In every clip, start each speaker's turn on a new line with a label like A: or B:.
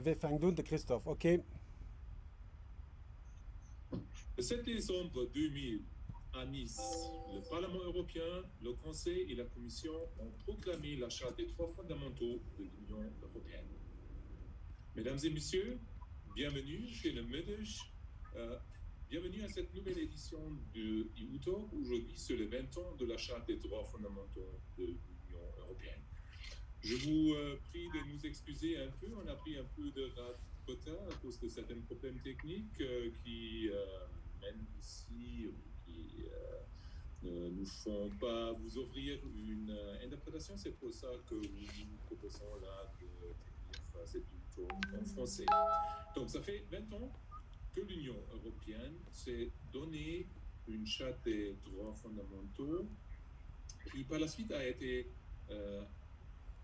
A: wir fangen doen, de Christophe. OK.
B: Le 7 décembre 2000, à Nice, le Parlement européen, le Conseil et la Commission ont proclamé la Charte des droits fondamentaux de l'Union européenne. Mesdames et messieurs, bienvenue chez le MEDES. Bienvenue à cette nouvelle édition de EU-Talk, aujourd'hui sur les 20 ans de la Charte des droits fondamentaux de l'Union européenne. Je vous prie de nous excuser un peu, on a pris un peu de retard à cause de certains problèmes techniques qui mènent ici, qui ne nous font pas vous offrir une interprétation. C'est pour ça que nous proposons là de tenir cette EU-Talk en français. Donc ça fait 20 ans que l'Union européenne s'est donné une charte des droits fondamentaux qui par la suite a été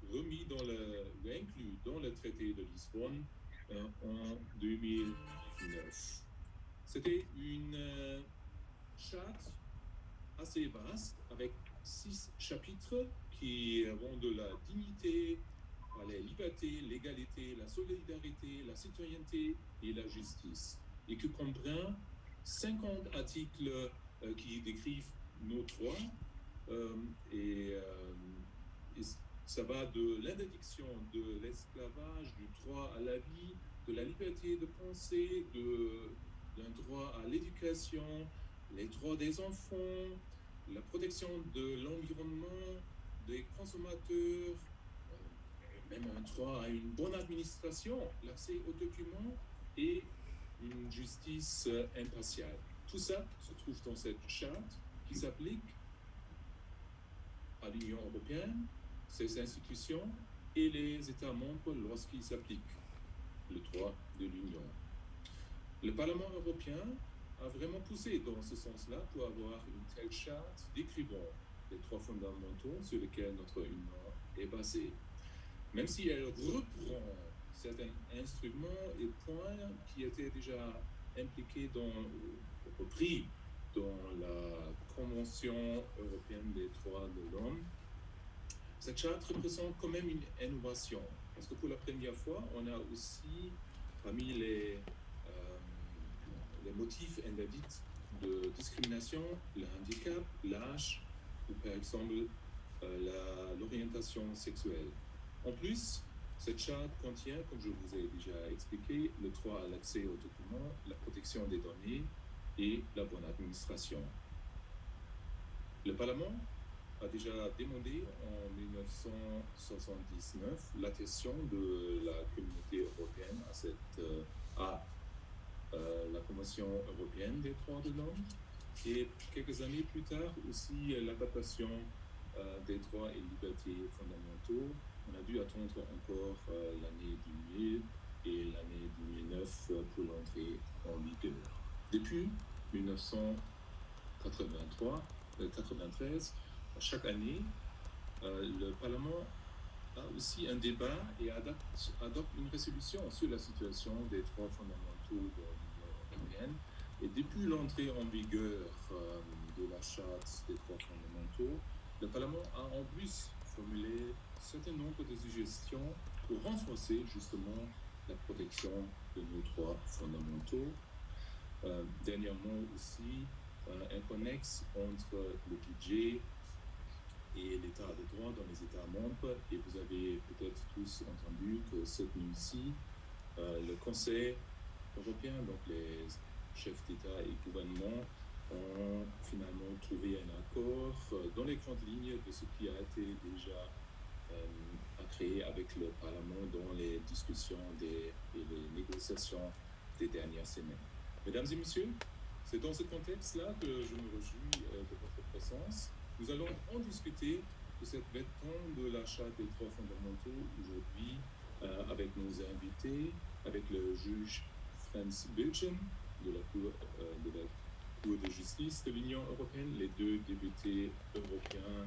B: inclus dans le traité de Lisbonne en 2009. C'était une charte assez vaste avec 6 chapitres qui vont de la dignité à la liberté, l'égalité, la solidarité, la citoyenneté et la justice, et qui comprend 50 articles qui décrivent nos droits et ça va de l'interdiction de l'esclavage, du droit à la vie, de la liberté de penser, d'un droit à l'éducation, les droits des enfants, la protection de l'environnement, des consommateurs, même un droit à une bonne administration, l'accès aux documents et une justice impartiale. Tout ça se trouve dans cette charte qui s'applique à l'Union européenne, ses institutions et les États membres lorsqu'ils appliquent le droit de l'Union. Le Parlement européen a vraiment poussé dans ce sens-là pour avoir une telle charte décrivant les droits fondamentaux sur lesquels notre Union est basée. Même si elle reprend certains instruments et points qui étaient déjà impliqués repris dans la Convention européenne des droits de l'homme, cette charte représente quand même une innovation. Parce que pour la première fois, on a aussi, parmi les motifs interdits de discrimination, le handicap, l'âge ou par exemple l'orientation sexuelle. En plus, cette charte contient, comme je vous ai déjà expliqué, le droit à l'accès aux documents, la protection des données et la bonne administration. Le Parlement a déjà demandé en 1979 l'adhésion de la communauté européenne à la Convention européenne des droits de l'homme et quelques années plus tard aussi l'adaptation des droits et libertés fondamentaux. On a dû attendre encore l'année 2000 et l'année 2009 pour l'entrée en vigueur. Depuis 1993, chaque année, le Parlement a aussi un débat et adopte une résolution sur la situation des droits fondamentaux dans l'Union européenne. Et depuis l'entrée en vigueur de la Charte des droits fondamentaux, le Parlement a en plus formulé un certain nombre de suggestions pour renforcer justement la protection de nos droits fondamentaux. Dernièrement aussi, un connexe entre le budget et l'état de droit dans les États membres. Et vous avez peut-être tous entendu que cette nuit-ci, le Conseil européen, donc les chefs d'État et gouvernement, ont finalement trouvé un accord dans les grandes lignes de ce qui a été déjà créé avec le Parlement dans les discussions et les négociations des dernières semaines. Mesdames et messieurs, c'est dans ce contexte-là que je me réjouis de votre présence. Nous allons en discuter de cette 20 ans de la Charte des droits fondamentaux aujourd'hui avec nos invités, avec le juge Frans Biltjen de la Cour de justice de l'Union européenne, les 2 députés européens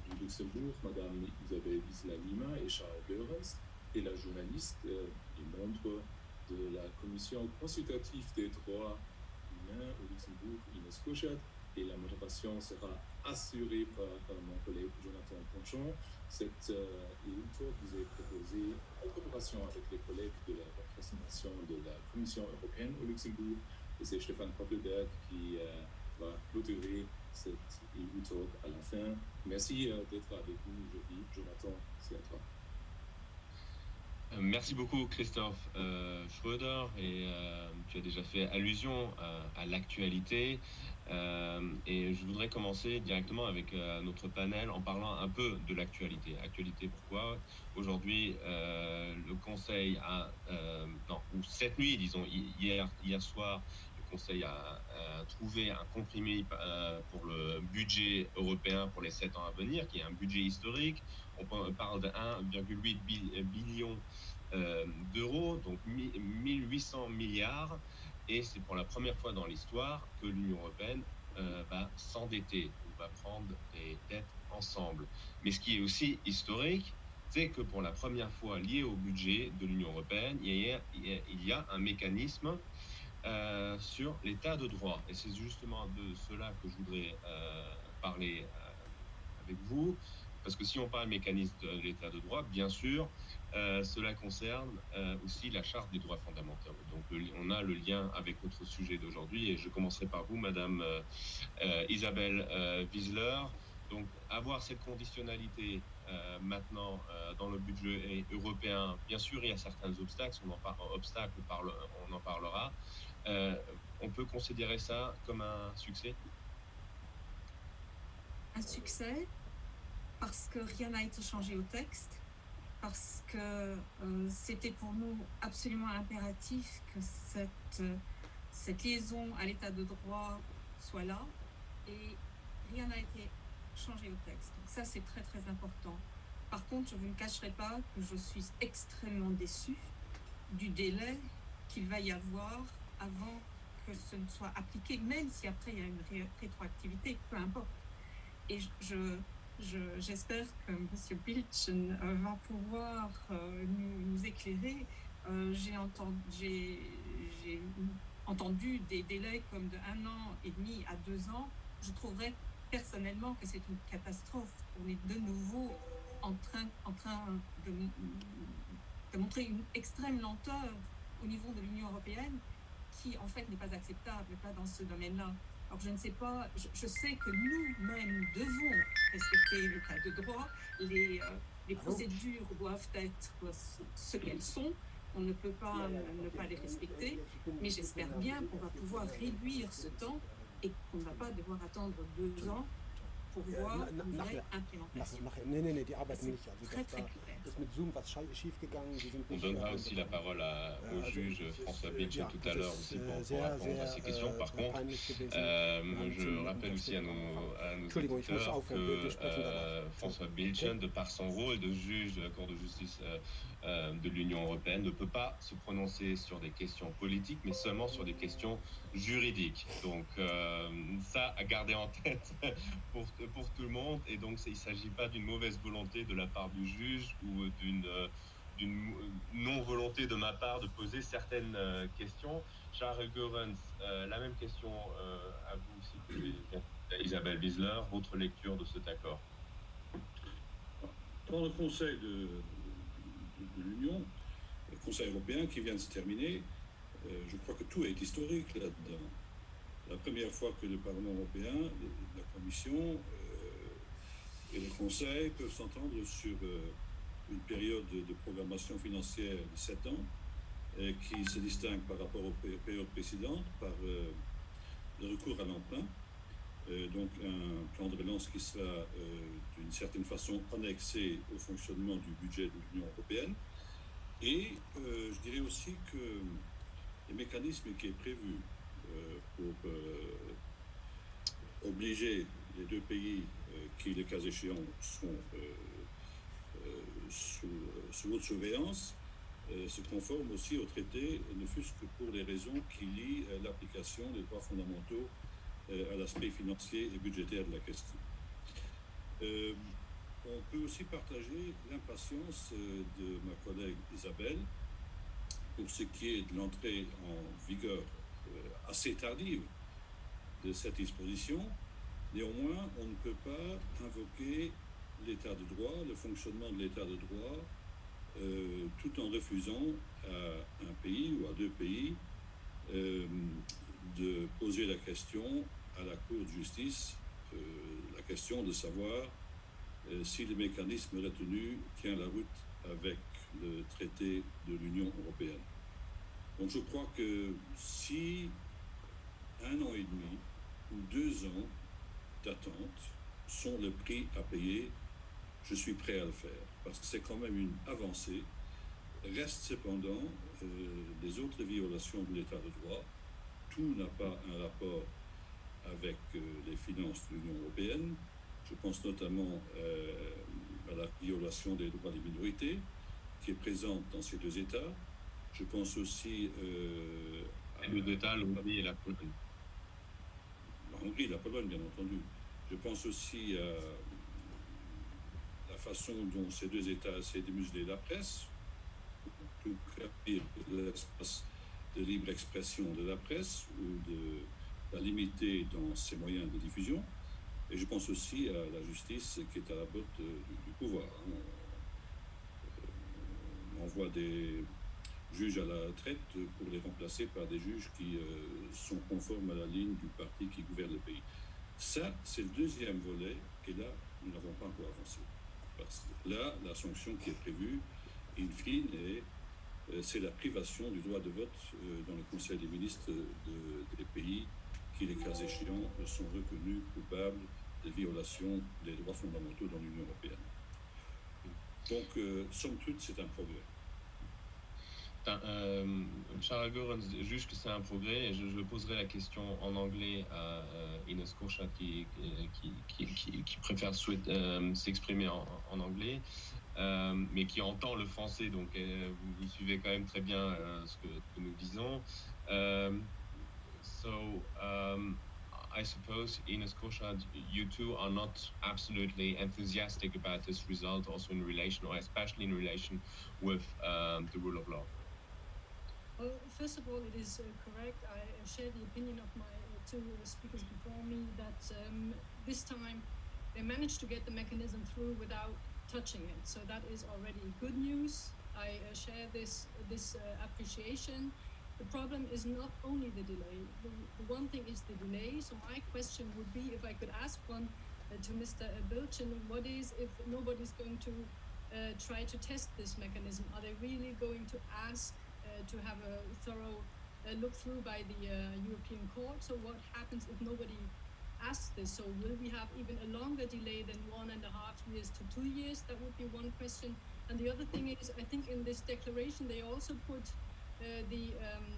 B: du Luxembourg, Madame Isabelle Wissler-Lima et Charles Goerens, et la journaliste et membre de la Commission consultative des droits humains au Luxembourg, Ines Koschat, et la modération sera assurée par mon collègue Jonathan Ponchon. Cette e-talk vous est proposée en coopération avec les collègues de la représentation de la Commission européenne au Luxembourg. Et c'est Stéphane Poppelberg qui va clôturer cette e-talk à la fin. Merci d'être avec nous aujourd'hui. Jonathan, c'est à toi.
C: Merci beaucoup Christophe Schröder, et tu as déjà fait allusion à l'actualité, et je voudrais commencer directement avec notre panel en parlant un peu de l'actualité. Actualité pourquoi? Aujourd'hui, le Conseil ou cette nuit, disons hier soir, le Conseil a trouvé un compromis pour le budget européen pour les 7 ans à venir, qui est un budget historique. On parle de 1,8 billion d'euros, donc 1800 milliards, et c'est pour la première fois dans l'histoire que l'Union européenne va s'endetter, ou va prendre des dettes ensemble. Mais ce qui est aussi historique, c'est que pour la première fois lié au budget de l'Union européenne, il y a un mécanisme sur l'état de droit. Et c'est justement de cela que je voudrais parler avec vous, parce que si on parle mécanisme de l'état de droit, bien sûr, cela concerne aussi la charte des droits fondamentaux. Donc on a le lien avec notre sujet d'aujourd'hui, et je commencerai par vous, Madame Isabelle Wieseler. Donc avoir cette conditionnalité maintenant dans le budget européen, bien sûr il y a certains obstacles, on en parlera. On peut considérer ça comme un succès?
D: Un succès parce que rien n'a été changé au texte, parce que c'était pour nous absolument impératif que cette liaison à l'état de droit soit là, et rien n'a été changé au texte. Donc ça, c'est très très important. Par contre, je ne vous cacherai pas que je suis extrêmement déçue du délai qu'il va y avoir avant que ce ne soit appliqué, même si après il y a une rétroactivité, peu importe. Et j'espère que M. Bilchen va pouvoir nous éclairer. J'ai entendu des délais comme de 1 an et demi à 2 ans. Je trouverais personnellement que c'est une catastrophe. On est de nouveau en train de montrer une extrême lenteur au niveau de l'Union européenne, qui en fait n'est pas acceptable, pas dans ce domaine-là. Alors je ne sais pas, je sais que nous-mêmes devons respecter l'état de droit, les procédures doivent être ce qu'elles sont, on ne peut pas ne pas les respecter, mais j'espère bien qu'on va pouvoir réduire ce temps et qu'on ne va pas devoir attendre 2 ans pour voir une vraie implémentation. Très très clair.
C: On donnera aussi la parole au juge François Bilchen tout à l'heure aussi pour répondre à ces questions. Par contre, je rappelle aussi à nos auditeurs que François Bilchen, de par son rôle de juge de la Cour de justice de l'Union européenne, ne peut pas se prononcer sur des questions politiques, mais seulement sur des questions juridiques. Donc ça à garder en tête pour tout le monde. Et donc il ne s'agit pas d'une mauvaise volonté de la part du juge ou d'une non-volonté de ma part de poser certaines questions. Charles Goerens, la même question à vous aussi, Isabelle Wieseler, votre lecture de cet accord?
E: Dans le Conseil de l'Union, le Conseil européen qui vient de se terminer, je crois que tout est historique là-dedans. La première fois que le Parlement européen, la Commission et le Conseil peuvent s'entendre sur une période de programmation financière de 7 ans qui se distingue par rapport aux périodes précédentes par le recours à l'emprunt. Donc un plan de relance qui sera d'une certaine façon annexé au fonctionnement du budget de l'Union européenne. Et je dirais aussi que le mécanisme qui est prévu pour obliger les 2 pays qui, le cas échéant, sont sous haute surveillance se conforme aussi au traité, ne fût-ce que pour les raisons qui lient l'application des droits fondamentaux à l'aspect financier et budgétaire de la question. On peut aussi partager l'impatience de ma collègue Isabelle pour ce qui est de l'entrée en vigueur assez tardive de cette disposition, Néanmoins, on ne peut pas invoquer l'état de droit, le fonctionnement de l'état de droit, tout en refusant à un pays ou à deux pays de poser la question à la Cour de justice, la question de savoir si le mécanisme retenu tient la route avec le traité de l'Union européenne. Donc je crois que si 1 an et demi ou 2 ans d'attente sont le prix à payer, je suis prêt à le faire, parce que c'est quand même une avancée. Reste cependant les autres violations de l'état de droit. Tout n'a pas un rapport avec les finances de l'Union européenne. Je pense notamment à la violation des droits des minorités qui est présente dans ces 2 États. Je pense aussi
C: à les 2 États, l'Hongrie et la Pologne.
E: La Hongrie et la Pologne, bien entendu. Je pense aussi à la façon dont ces 2 États essaient de museler la presse, tout l'espace de libre expression de la presse ou de la limiter dans ses moyens de diffusion. Et je pense aussi à la justice qui est à la botte du pouvoir. On envoie des juges à la retraite pour les remplacer par des juges qui sont conformes à la ligne du parti qui gouverne le pays. Ça, c'est le 2e volet, et là, nous n'avons pas encore avancé. Parce que là, la sanction qui est prévue, in fine, c'est la privation du droit de vote dans le Conseil des ministres des pays qui, les cas échéants, sont reconnus coupables de violation des droits fondamentaux dans l'Union européenne. Donc, somme toute, c'est un progrès.
C: Charles Goerens juge que c'est un progrès, et je poserai la question en anglais à Ines Korchat qui préfère s'exprimer en anglais, mais qui entend le français, donc vous suivez quand même très bien ce que nous disons. I suppose, Ines Korchat, you two are not absolutely enthusiastic about this result, also in relation, or especially in relation with the rule of law.
F: Well, first of all, it is correct. I share the opinion of my 2 speakers before me that this time they managed to get the mechanism through without touching it. So that is already good news. I share this appreciation. The problem is not only the delay. The one thing is the delay. So my question would be, if I could ask one to Mr. Bilchin, what is if nobody's going to try to test this mechanism? Are they really going to ask to have a thorough look through by the European Court? So what happens if nobody asks this? So will we have even a longer delay than 1.5 years to 2 years? That would be one question. And the other thing is, I think in this declaration they also put the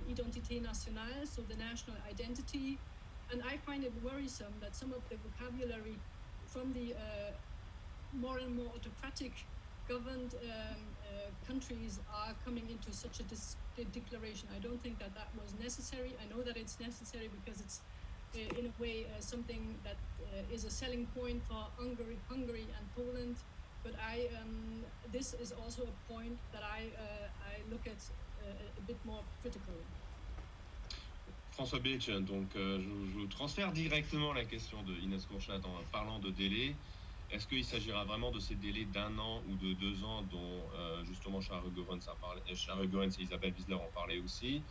F: Identité Nationale, so the national identity. And I find it worrisome that some of the vocabulary from the more and more autocratic governed countries are coming into such a declaration. I don't think that was necessary. I know that it's necessary because it's in a way something that is a selling point for Hungary and Poland. But this is also a point that I look at a bit more critically.
C: François Bilchin, donc je vous transfère directement la question de Ines Korchat en parlant de délai. Est-ce qu'il s'agira vraiment de ces délais d'1 an ou de 2 ans dont justement Charles Goerens et Isabelle Wieseler ont parlé aussi,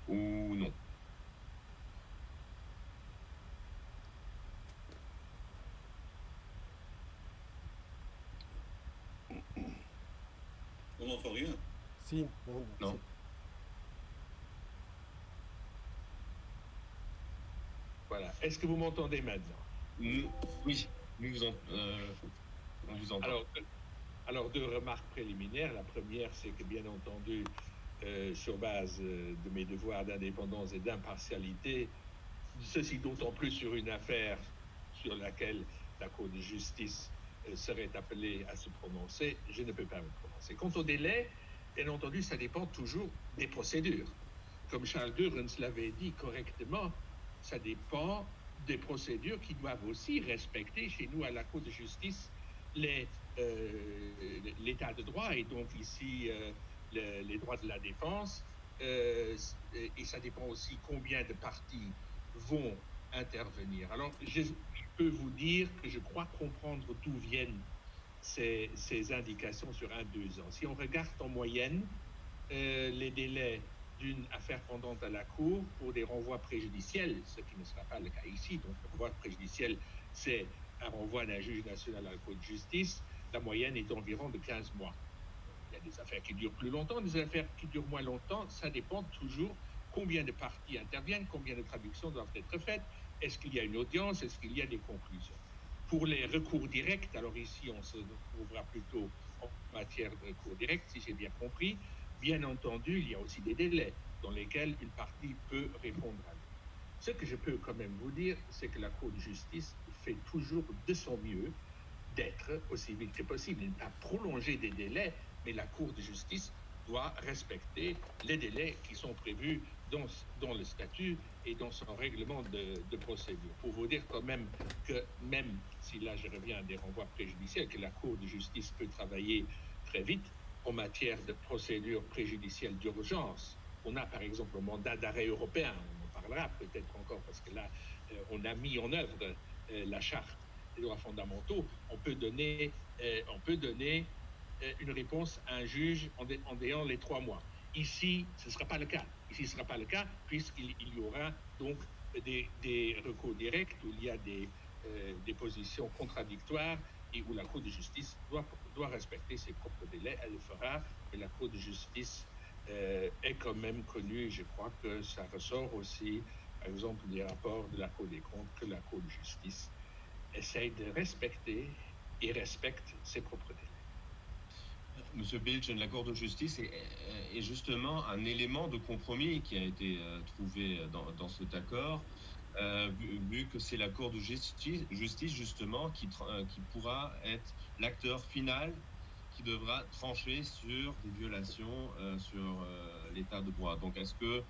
C: ou non?
E: On n'entend rien.
A: Si,
C: non.
G: Voilà. Est-ce que vous m'entendez maintenant?
C: Oui, on vous entend.
G: Alors, 2 remarques préliminaires. La première, c'est que bien entendu, sur base de mes devoirs d'indépendance et d'impartialité, ceci d'autant plus sur une affaire sur laquelle la Cour de justice serait appelée à se prononcer, je ne peux pas me prononcer. Quant au délai, bien entendu, ça dépend toujours des procédures. Comme Charles Goerens l'avait dit correctement, ça dépend des procédures qui doivent aussi respecter chez nous à la Cour de justice l'état de droit et donc ici les droits de la défense. Et ça dépend aussi combien de parties vont intervenir. Alors, je peux vous dire que je crois comprendre d'où viennent ces indications sur 1-2 ans. Si on regarde en moyenne les délais d'une affaire pendante à la Cour pour des renvois préjudiciels, ce qui ne sera pas le cas ici, donc le renvoi préjudiciel, c'est un renvoi d'un juge national à la Cour de justice, la moyenne est d'environ de 15 mois. Il y a des affaires qui durent plus longtemps, des affaires qui durent moins longtemps, ça dépend toujours combien de parties interviennent, combien de traductions doivent être faites, est-ce qu'il y a une audience, est-ce qu'il y a des conclusions. Pour les recours directs, alors ici on se trouvera plutôt en matière de recours direct, si j'ai bien compris. Bien entendu, il y a aussi des délais dans lesquels une partie peut répondre à l'autre. Ce que je peux quand même vous dire, c'est que la Cour de justice fait toujours de son mieux d'être aussi vite que possible. Il ne pas prolonger des délais, mais la Cour de justice doit respecter les délais qui sont prévus dans le statut et dans son règlement de procédure. Pour vous dire quand même que même si là je reviens à des renvois préjudiciels, que la Cour de justice peut travailler très vite en matière de procédure préjudicielle d'urgence. On a par exemple le mandat d'arrêt européen, on en parlera peut-être encore parce que là on a mis en œuvre la charte des droits fondamentaux. On peut donner une réponse à un juge en déant les 3 mois. Ici, ce ne sera pas le cas. Ici, ce ne sera pas le cas puisqu'il y aura donc des recours directs où il y a des positions contradictoires et où la Cour de justice doit respecter ses propres délais. Elle le fera, mais la Cour de justice est quand même connue. Je crois que ça ressort aussi, par exemple, des rapports de la Cour des comptes, que la Cour de justice essaye de respecter et respecte ses propres délais.
C: Monsieur Bilchen, la Cour de justice est justement un élément de compromis qui a été trouvé dans cet accord, vu que c'est la Cour de justice justement qui pourra être l'acteur final qui devra trancher sur des violations sur l'état de droit. Donc est-ce que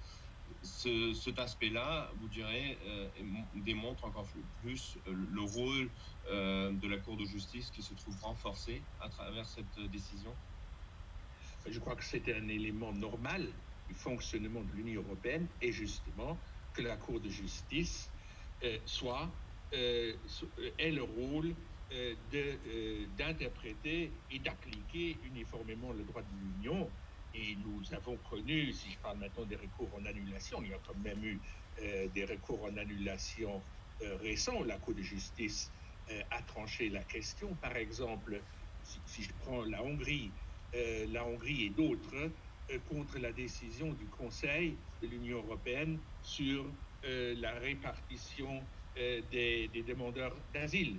C: cet aspect-là, vous direz, démontre encore plus le rôle de la Cour de justice qui se trouve renforcé à travers cette décision?
G: Je crois que c'est un élément normal du fonctionnement de l'Union européenne et justement que la Cour de justice ait le rôle d'interpréter et d'appliquer uniformément le droit de l'Union. Et nous avons connu, si je parle maintenant des recours en annulation, il y a quand même eu des recours en annulation récents. La Cour de justice a tranché la question. Par exemple, si je prends la Hongrie et d'autres contre la décision du Conseil de l'Union européenne sur la répartition des demandeurs d'asile.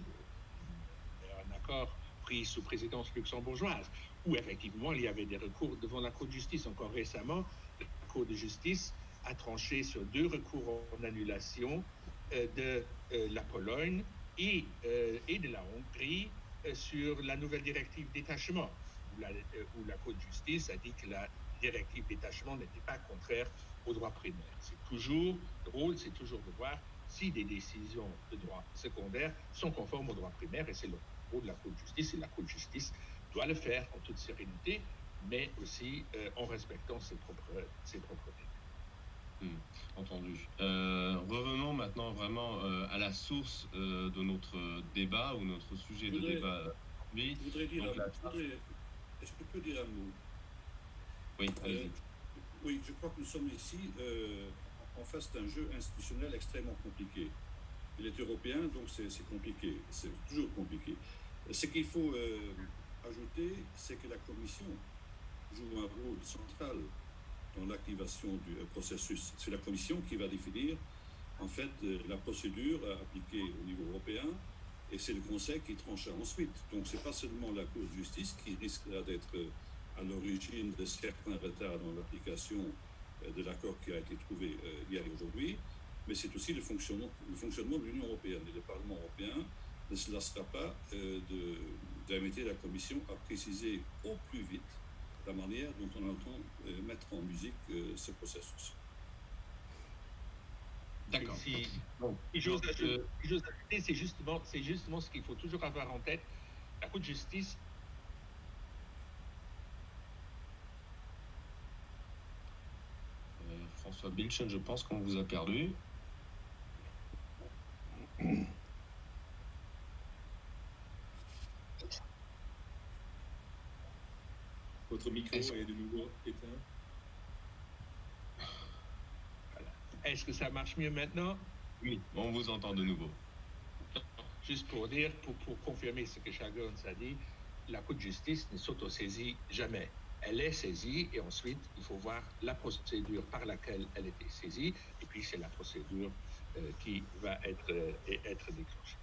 G: Un accord pris sous présidence luxembourgeoise, où effectivement il y avait des recours devant la Cour de justice. Encore récemment, la Cour de justice a tranché sur 2 recours en annulation de la Pologne et de la Hongrie sur la nouvelle directive détachement, où la Cour de justice a dit que la directive détachement n'était pas contraire au droit primaire. Le rôle, c'est toujours de voir si des décisions de droit secondaire sont conformes au droit primaire, et c'est le rôle de la Cour de justice, et la Cour de justice doit le faire en toute sérénité, mais aussi en respectant ses propres délais.
C: Entendu. Revenons maintenant vraiment à la source de notre débat ou notre sujet de débat aujourd'hui.
E: Est-ce que je peux dire un mot?
C: Oui, allez-y.
E: Oui, je crois que nous sommes ici en face d'un jeu institutionnel extrêmement compliqué. Il est européen, donc c'est compliqué, c'est toujours compliqué. Ce qu'il faut ajouter, c'est que la Commission joue un rôle central dans l'activation du processus. C'est la Commission qui va définir en fait la procédure appliquée au niveau européen, et c'est le Conseil qui tranchera ensuite. Donc c'est pas seulement la Cour de justice qui risquera d'être à l'origine de certains retards dans l'application de l'accord qui a été trouvé hier et aujourd'hui, mais c'est aussi le fonctionnement de l'Union européenne. Et le Parlement européen ne se lassera pas d'inviter la Commission à préciser au plus vite la manière dont on entend mettre en musique ce processus.
C: D'accord.
G: Si j'ose ajouter, c'est justement ce qu'il faut toujours avoir en tête. La Cour de justice
C: François Bilchen, je pense qu'on vous a perdu.
B: Votre micro est de nouveau éteint.
G: Voilà. Est-ce que ça marche mieux maintenant?
C: Oui, on vous entend de nouveau.
G: Juste pour dire, pour confirmer ce que Charles a dit, la Cour de justice ne s'autosaisit jamais. Elle est saisie et ensuite, il faut voir la procédure par laquelle elle était saisie et puis c'est la procédure qui va être déclenchée.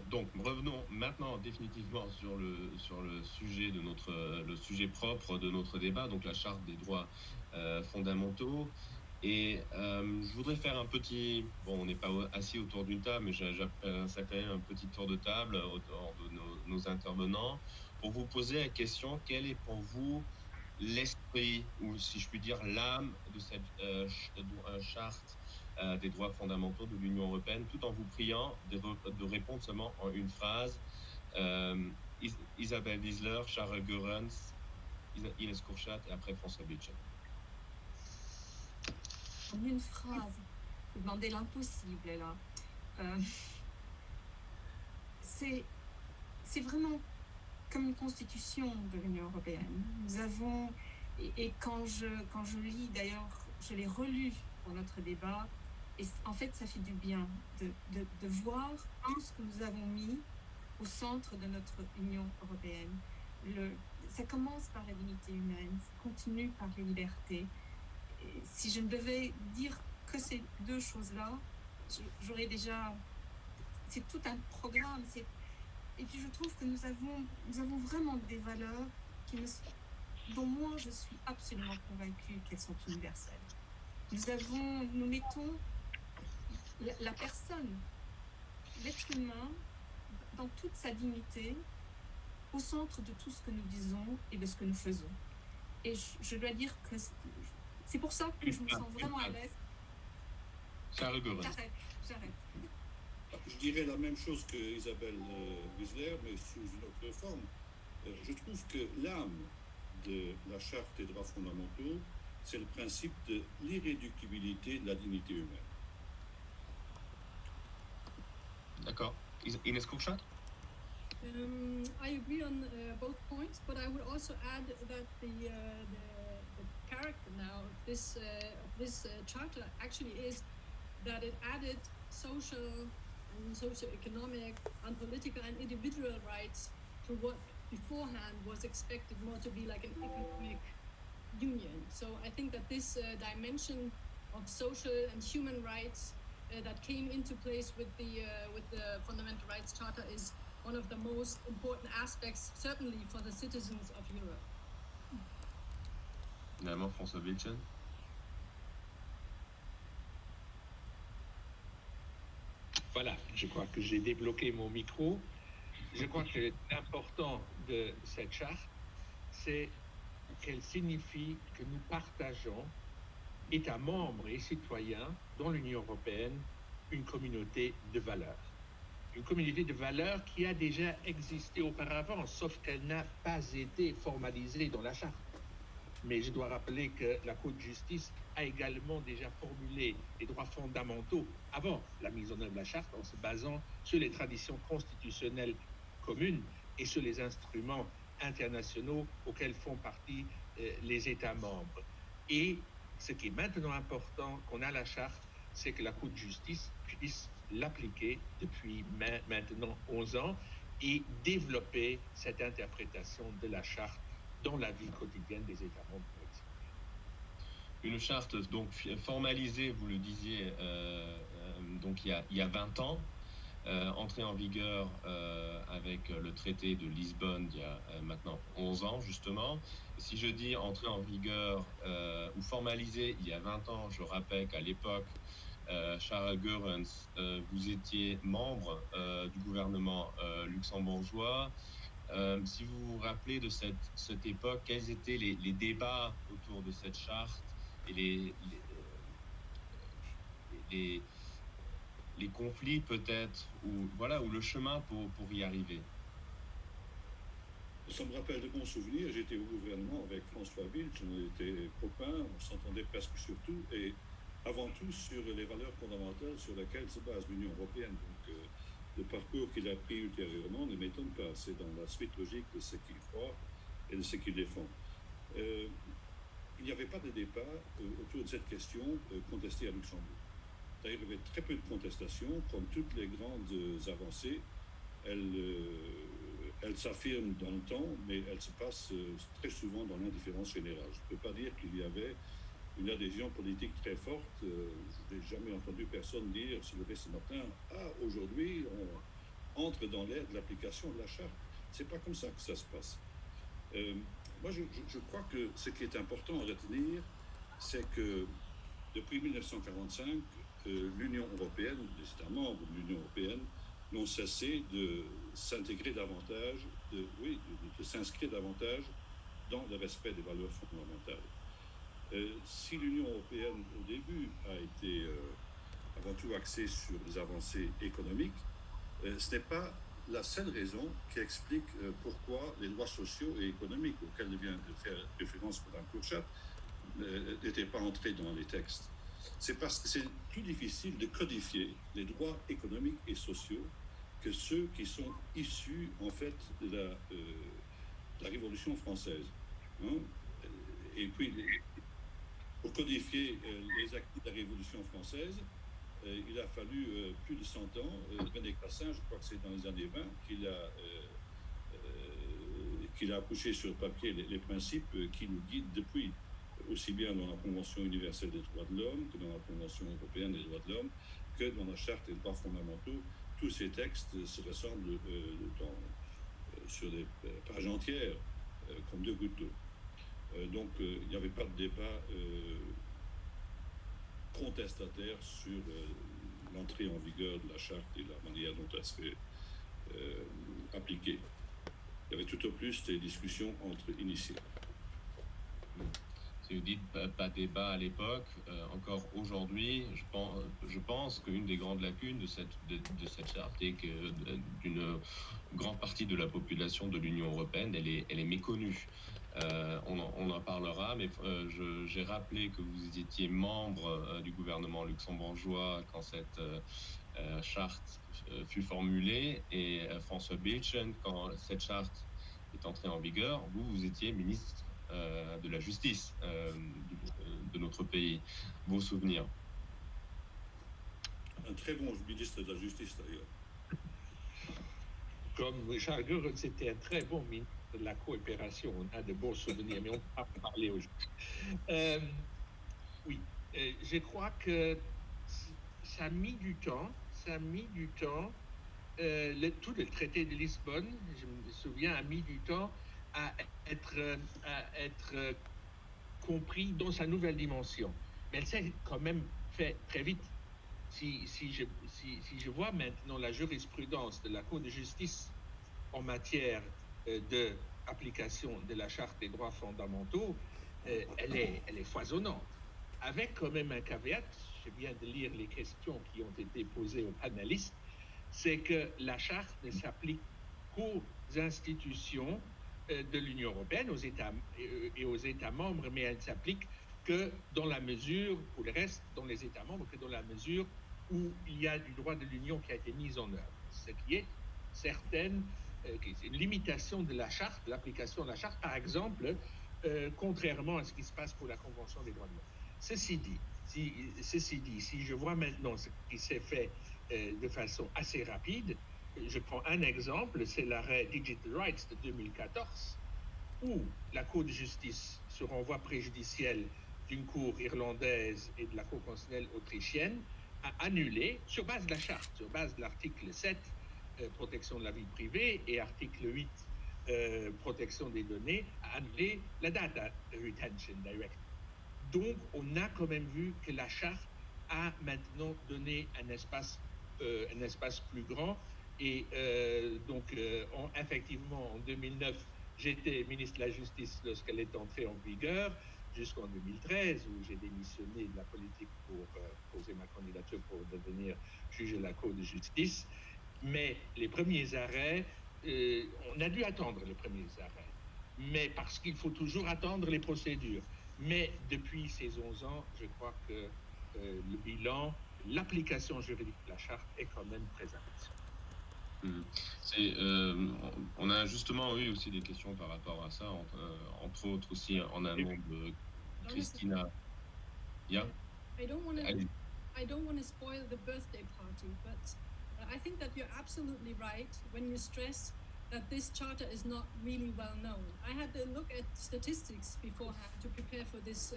C: Donc revenons maintenant définitivement sur le sujet de le sujet propre de notre débat, donc la charte des droits fondamentaux. Et je voudrais faire un petit, bon, on n'est pas assis autour d'une table, mais j'appelle ça quand même un petit tour de table autour de nos intervenants pour vous poser la question: quel est pour vous l'esprit, ou si je puis dire l'âme de cette charte des droits fondamentaux de l'Union européenne, tout en vous priant de répondre seulement en une phrase. Isabelle Wiesler, Charles Goerens, Ines Kourchat et après François Belchin.
D: En une phrase, vous demandez l'impossible là. C'est vraiment comme une constitution de l'Union européenne. Nous avons, et quand je lis, d'ailleurs, je l'ai relu pour notre débat, et en fait, ça fait du bien de voir tout ce que nous avons mis au centre de notre Union européenne. Ça commence par la dignité humaine, ça continue par les libertés. Et si je ne devais dire que ces deux choses-là, j'aurais déjà... C'est tout un programme. Et puis je trouve que nous avons vraiment des valeurs dont moi je suis absolument convaincue qu'elles sont universelles. Nous mettons la personne, l'être humain, dans toute sa dignité, au centre de tout ce que nous disons et de ce que nous faisons. Et je dois dire que c'est pour ça que je me sens vraiment à l'aise.
C: Charles Goerens.
D: J'arrête.
E: Je dirais la même chose que Isabelle Wiesler, mais sous une autre forme. Je trouve que l'âme de la Charte des droits fondamentaux, c'est le principe de l'irréductibilité de la dignité humaine.
C: D'accord. Ines Kourchat?
F: I agree on both points, but I would also add that the character now of this charter actually is that it added social and socio-economic and political and individual rights to what beforehand was expected more to be like an economic union. So I think that this dimension of social and human rights that came into place with the Fundamental Rights Charter is one of the most important aspects, certainly for the citizens of Europe.
C: Finalement, François Belchin.
G: Voilà, je crois que j'ai débloqué mon micro. Je crois que l'important de cette charte, c'est qu'elle signifie que nous partageons, États membres et citoyens, dans l'Union européenne, une communauté de valeurs. Une communauté de valeurs qui a déjà existé auparavant, sauf qu'elle n'a pas été formalisée dans la charte. Mais je dois rappeler que la Cour de justice a également déjà formulé les droits fondamentaux avant la mise en œuvre de la charte en se basant sur les traditions constitutionnelles communes et sur les instruments internationaux auxquels font partie les États membres. Et ce qui est maintenant important qu'on a la charte, c'est que la Cour de justice puisse l'appliquer depuis maintenant 11 ans et développer cette interprétation de la charte dans la vie quotidienne des États membres.
C: Une charte donc formalisée, vous le disiez, donc il y a 20 ans, entrée en vigueur avec le traité de Lisbonne il y a maintenant 11 ans justement. Si je dis entrée en vigueur ou formalisée il y a 20 ans, je rappelle qu'à l'époque, Charles Goerens, vous étiez membre du gouvernement luxembourgeois. Si vous vous rappelez de cette époque, quels étaient les débats autour de cette charte et les conflits peut-être, ou le chemin pour y arriver?
E: Ça me rappelle de bons souvenirs. J'étais au gouvernement avec François Bilch, on était copains, on s'entendait presque sur tout, et avant tout sur les valeurs fondamentales sur lesquelles se base l'Union européenne. Donc, le parcours qu'il a pris ultérieurement ne m'étonne pas. C'est dans la suite logique de ce qu'il croit et de ce qu'ils défendent. Il n'y avait pas de débat autour de cette question contestée à Luxembourg. D'ailleurs, il y avait très peu de contestations, comme toutes les grandes avancées. Elles s'affirment dans le temps, mais elles se passent très souvent dans l'indifférence générale. Je ne peux pas dire qu'il y avait une adhésion politique très forte. Je n'ai jamais entendu personne dire, se lever ce matin, « Ah, aujourd'hui, on entre dans l'ère de l'application de la charte ». Ce n'est pas comme ça que ça se passe. Moi, je crois que ce qui est important à retenir, c'est que depuis 1945, l'Union européenne, les États membres de l'Union européenne, n'ont cessé de s'intégrer davantage, de s'inscrire davantage dans le respect des valeurs fondamentales. Si l'Union européenne, au début, a été avant tout axée sur les avancées économiques, ce n'est pas la seule raison qui explique pourquoi les droits sociaux et économiques auxquels vient de faire référence Mme Kurchat n'étaient pas entrés dans les textes. C'est parce que c'est plus difficile de codifier les droits économiques et sociaux que ceux qui sont issus, en fait, de la Révolution française. Hein? Et puis, pour codifier les acquis de la Révolution française, il a fallu plus de 100 ans. René Cassin, je crois que c'est dans les années 20 qu'il a accouché sur papier les principes qui nous guident depuis, aussi bien dans la Convention universelle des droits de l'homme que dans la Convention européenne des droits de l'homme, que dans la Charte des droits fondamentaux. Tous ces textes se ressemblent sur des pages entières, comme deux gouttes d'eau. Donc, il n'y avait pas de débat contestataire sur l'entrée en vigueur de la Charte et la manière dont elle serait appliquée. Il y avait tout au plus des discussions entre initiés.
C: Si vous dites pas débat à l'époque, encore aujourd'hui, je pense qu'une des grandes lacunes de cette charte est d'une grande partie de la population de l'Union européenne, elle est méconnue. On en parlera, mais j'ai rappelé que vous étiez membre du gouvernement luxembourgeois quand cette charte fut formulée, et François Beetchen, quand cette charte est entrée en vigueur, vous étiez ministre de la justice de notre pays. Vos souvenirs?
E: Un très bon ministre de la justice, d'ailleurs.
G: Comme Charles Goerens, c'était un très bon ministre de la coopération. On a de bons souvenirs, mais on ne peut pas parler aujourd'hui. Oui, je crois que ça a mis du temps. Tout le traité de Lisbonne, je me souviens, a mis du temps à être compris dans sa nouvelle dimension. Mais elle s'est quand même fait très vite. Si je vois maintenant la jurisprudence de la Cour de justice en matière d'application de la Charte des droits fondamentaux, elle est foisonnante. Avec quand même un caveat, je viens de lire les questions qui ont été posées aux panélistes, c'est que la Charte ne s'applique qu'aux institutions de l'Union européenne, aux États membres, mais elle s'applique que dans la mesure, pour le reste, dans les États membres, que dans la mesure où il y a du droit de l'Union qui a été mis en œuvre. Ce qui est certaine, une limitation de la Charte, l'application de la Charte, par exemple, contrairement à ce qui se passe pour la Convention des droits de l'homme. Ceci dit, si je vois maintenant ce qui s'est fait de façon assez rapide, je prends un exemple, c'est l'arrêt Digital Rights de 2014, où la Cour de justice, sur renvoi préjudiciel d'une cour irlandaise et de la Cour constitutionnelle autrichienne, a annulé, sur base de la Charte, sur base de l'article 7, protection de la vie privée, et article 8, protection des données, a annulé la Data Retention Directive. Donc, on a quand même vu que la Charte a maintenant donné un espace plus grand. Et effectivement, en 2009, j'étais ministre de la Justice lorsqu'elle est entrée en vigueur, jusqu'en 2013, où j'ai démissionné de la politique pour poser ma candidature pour devenir juge de la Cour de justice. Mais les premiers arrêts, on a dû attendre les premiers arrêts, mais parce qu'il faut toujours attendre les procédures. Mais depuis ces 11 ans, je crois que le bilan, l'application juridique de la Charte est quand même très impressionnante.
C: On a justement eu aussi des questions par rapport à ça, entre autres aussi en amont de Christina. Yeah.
F: I don't want to spoil the birthday party, but I think that you're absolutely right when you stress that this charter is not really well known. I had to look at statistics beforehand to prepare for this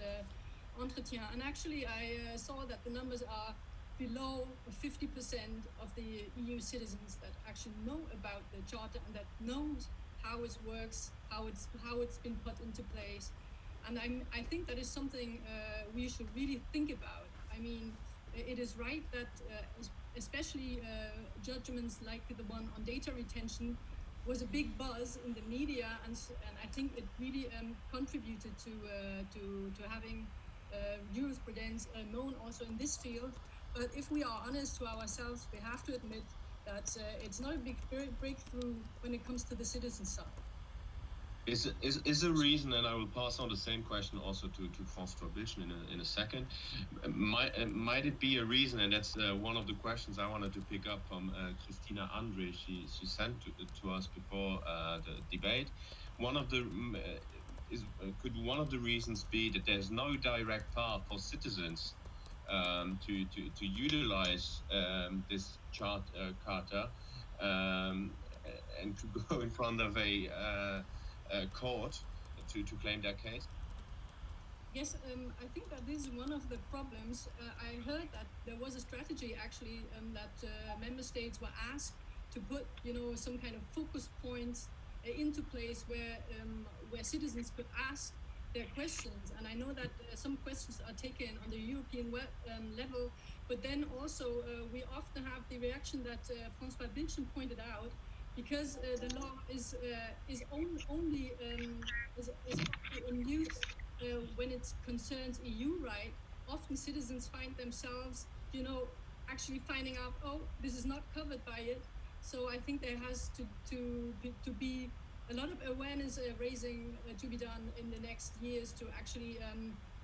F: entretien, and actually I saw that the numbers are below 50% of the EU citizens that actually know about the charter and that knows how it works, how it's been put into place. And I think that is something we should really think about. I mean, it is right that especially judgments like the one on data retention was a big buzz in the media, and I think it really contributed to having jurisprudence known also in this field. But if we are honest to ourselves, we have to admit that it's not a big breakthrough when it comes to the citizen side.
C: Is a reason, and I will pass on the same question also to François Bilch in a second. Might it be a reason, and that's one of the questions I wanted to pick up from Christina Andre. She sent to us before the debate. Could one of the reasons be that there's no direct path for citizens to utilize this charter and to go in front of a court to claim their case?
F: Yes, I think that is one of the problems. I heard that there was a strategy actually that member states were asked to put, some kind of focus points into place where citizens could ask their questions. And I know that some questions are taken on the European level, but then also we often have the reaction that François Bilchen pointed out, because the law is only in use when it concerns EU right. Often citizens find themselves, actually finding out, oh, this is not covered by it. So I think there has to be a lot of awareness raising to be done in the next years to actually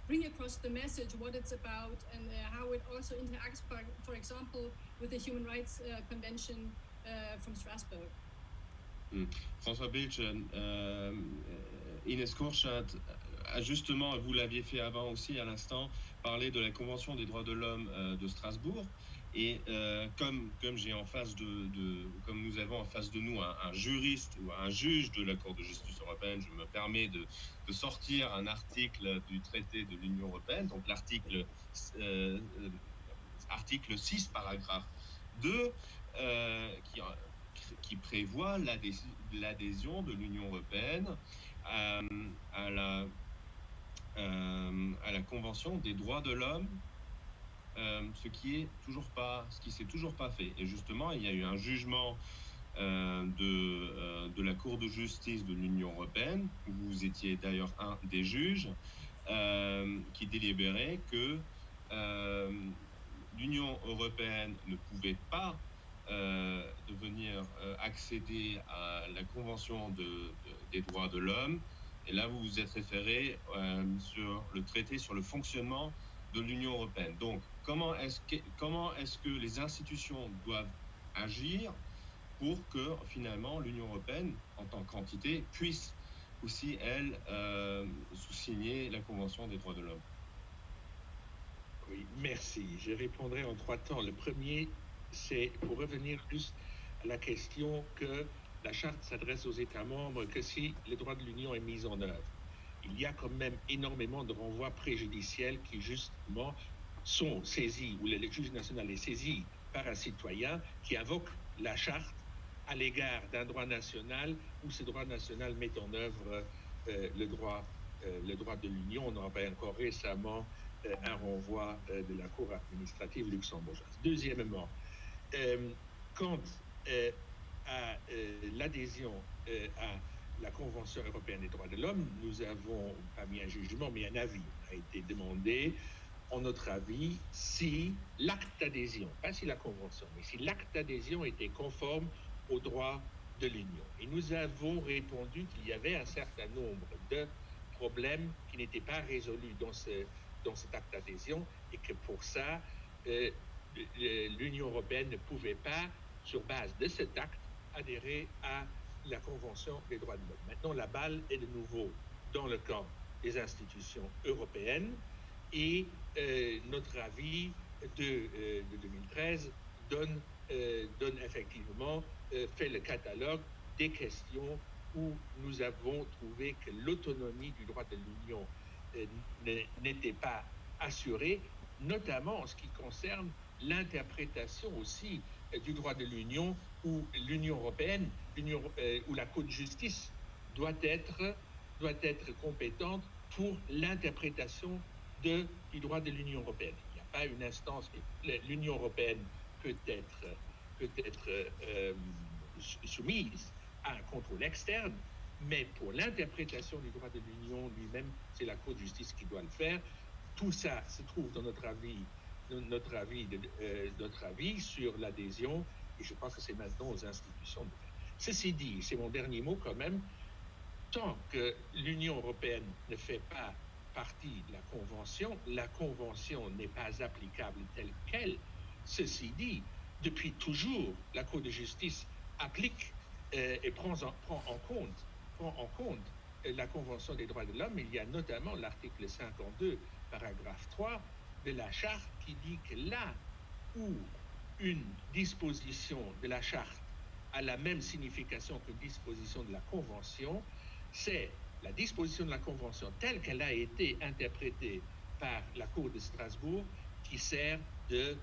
F: bring across the message, what it's about, and how it also interacts, for example, with the Human Rights Convention from Strasbourg.
C: François Bilch, Ines Korchat a justement, vous l'aviez fait avant aussi à l'instant, parlé de la Convention des droits de l'homme de Strasbourg. Et comme j'ai en face comme nous avons en face de nous un juriste ou un juge de la Cour de justice européenne, je me permets de sortir un article du traité de l'Union européenne, donc l'article 6, paragraphe 2, qui prévoit l'adhésion de l'Union européenne à la Convention des droits de l'homme, ce qui s'est toujours pas fait. Et justement, il y a eu un jugement de la Cour de justice de l'Union européenne, où vous étiez d'ailleurs un des juges, qui délibérait que l'Union européenne ne pouvait pas devenir accéder à la Convention des droits de l'homme. Et là, vous vous êtes référé sur le traité sur le fonctionnement de l'Union européenne. Donc, comment est-ce que les institutions doivent agir pour que finalement l'Union européenne, en tant qu'entité, puisse aussi, elle, sous-signer la Convention des droits de l'homme?
G: Oui, merci. Je répondrai en 3 temps. Le premier, c'est pour revenir juste à la question que la charte s'adresse aux États membres que si le droit de l'Union est mis en œuvre. Il y a quand même énormément de renvois préjudiciels qui justement sont saisis, ou le juge national est saisi par un citoyen qui invoque la charte à l'égard d'un droit national où ce droit national met en œuvre le droit de l'Union. On en avait encore récemment un renvoi de la Cour administrative luxembourgeoise. Deuxièmement, quant à l'adhésion à la Convention européenne des droits de l'homme, nous avons pas mis un jugement, mais un avis a été demandé, en notre avis, si l'acte d'adhésion, pas si la Convention, mais si l'acte d'adhésion était conforme au droit de l'Union. Et nous avons répondu qu'il y avait un certain nombre de problèmes qui n'étaient pas résolus dans cet acte d'adhésion et que pour ça, l'Union européenne ne pouvait pas, sur base de cet acte, adhérer à la Convention des droits de l'homme. Maintenant, la balle est de nouveau dans le camp des institutions européennes et notre avis de 2013 donne effectivement, fait le catalogue des questions où nous avons trouvé que l'autonomie du droit de l'Union n'était pas assurée, notamment en ce qui concerne l'interprétation aussi du droit de l'Union, où l'Union européenne, où la Cour de justice doit être compétente pour l'interprétation du droit de l'Union européenne. Il n'y a pas une instance, l'Union européenne peut être soumise à un contrôle externe, mais pour l'interprétation du droit de l'Union lui-même, c'est la Cour de justice qui doit le faire. Tout ça se trouve dans notre avis sur l'adhésion, et je pense que c'est maintenant aux institutions de faire. Ceci dit, c'est mon dernier mot quand même, tant que l'Union européenne ne fait pas partie de la Convention n'est pas applicable telle qu'elle. Ceci dit, depuis toujours, la Cour de justice applique et prend en compte la Convention des droits de l'homme. Il y a notamment l'article 52, paragraphe 3 de la Charte qui dit que là où une disposition de la Charte a la même signification qu'une disposition de la Convention, c'est la disposition de la Convention telle qu'elle a été interprétée par la Cour de Strasbourg qui sert de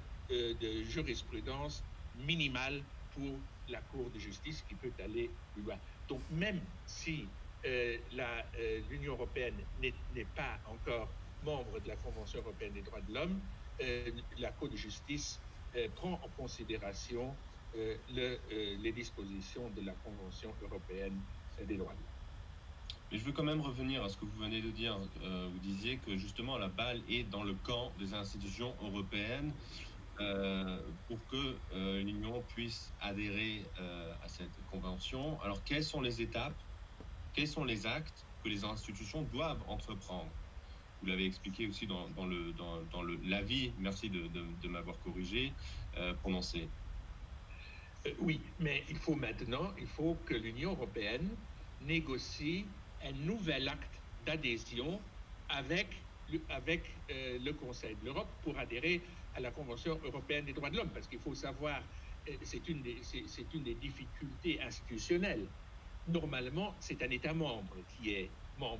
G: jurisprudence minimale pour la Cour de justice qui peut aller plus loin. Donc même si l'Union européenne n'est pas encore membre de la Convention européenne des droits de l'homme, la Cour de justice prend en considération les dispositions de la Convention européenne des droits de l'homme.
C: Mais je veux quand même revenir à ce que vous venez de dire. Vous disiez que justement la balle est dans le camp des institutions européennes pour que l'Union puisse adhérer à cette convention. Alors quelles sont les étapes, quels sont les actes que les institutions doivent entreprendre? Vous l'avez expliqué aussi dans l'avis, merci de m'avoir corrigé, prononcé.
G: Oui, mais il faut que l'Union européenne négocie un nouvel acte d'adhésion avec le Conseil de l'Europe pour adhérer à la Convention européenne des droits de l'homme, parce qu'il faut savoir, c'est une des difficultés institutionnelles. Normalement, c'est un État membre qui est membre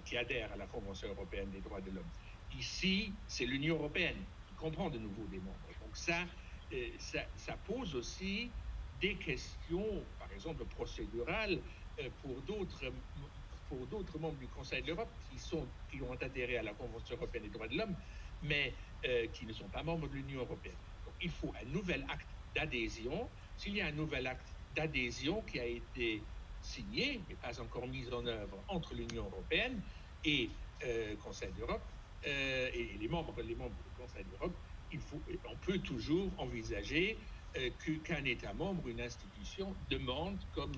G: qui adhère à la Convention européenne des droits de l'homme. Ici, c'est l'Union européenne qui comprend de nouveau des membres. Donc ça pose aussi des questions, par exemple procédurales, pour d'autres membres du Conseil de l'Europe qui ont adhéré à la Convention européenne des droits de l'homme, mais qui ne sont pas membres de l'Union européenne. Donc il faut un nouvel acte d'adhésion. S'il y a un nouvel acte d'adhésion qui a été signé, mais pas encore mis en œuvre entre l'Union européenne et le Conseil d'Europe, et les membres du Conseil d'Europe, on peut toujours envisager qu'un État membre, une institution, demande, comme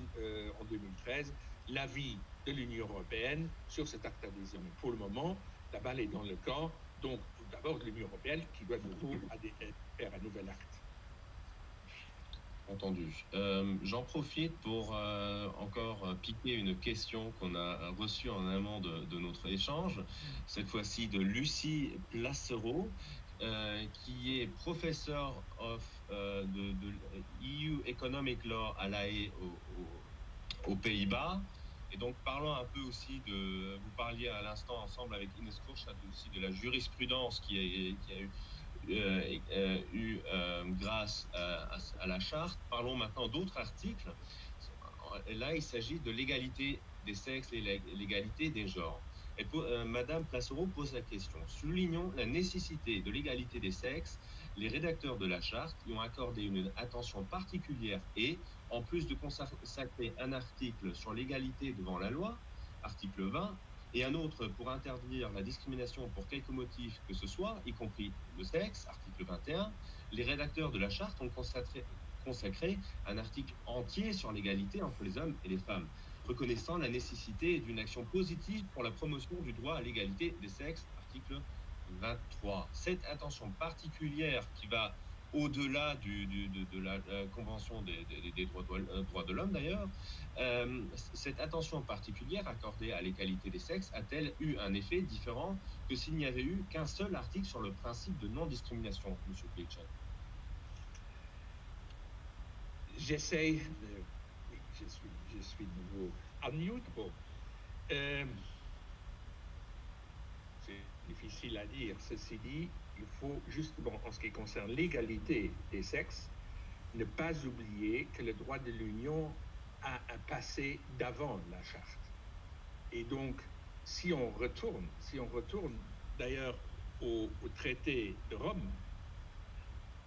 G: en 2013, l'avis de l'Union européenne sur cet acte d'adhésion. Mais pour le moment, la balle est dans le camp, donc d'abord de l'Union européenne qui doit de nouveau faire un nouvel acte.
C: Entendu. J'en profite pour encore piquer une question qu'on a reçue en amont de notre échange, cette fois-ci de Lucie Placereau, qui est professeur de EU Economic Law à La Haye aux Pays-Bas. Et donc parlons un peu aussi vous parliez à l'instant ensemble avec Ines Kourchat aussi de la jurisprudence qui a eu grâce à la charte. Parlons maintenant d'autres articles. Et là, il s'agit de l'égalité des sexes et l'égalité des genres. Et Madame Placereau pose la question. Soulignons la nécessité de l'égalité des sexes. Les rédacteurs de la charte y ont accordé une attention particulière et, en plus de consacrer un article sur l'égalité devant la loi, article 20, et un autre pour interdire la discrimination pour quelque motif que ce soit, y compris le sexe, article 21, les rédacteurs de la charte ont consacré un article entier sur l'égalité entre les hommes et les femmes, reconnaissant la nécessité d'une action positive pour la promotion du droit à l'égalité des sexes, article 23. Cette attention particulière qui va au-delà de la Convention des droits de l'homme d'ailleurs, cette attention particulière accordée à l'égalité des sexes a-t-elle eu un effet différent que s'il n'y avait eu qu'un seul article sur le principe de non-discrimination, M. Pilchen?
G: J'essaye de... Oui, je suis de nouveau unmutable. C'est difficile à dire. Ceci dit, il faut justement, en ce qui concerne l'égalité des sexes, ne pas oublier que le droit de l'Union a un passé d'avant la charte. Et donc, si on retourne d'ailleurs au traité de Rome,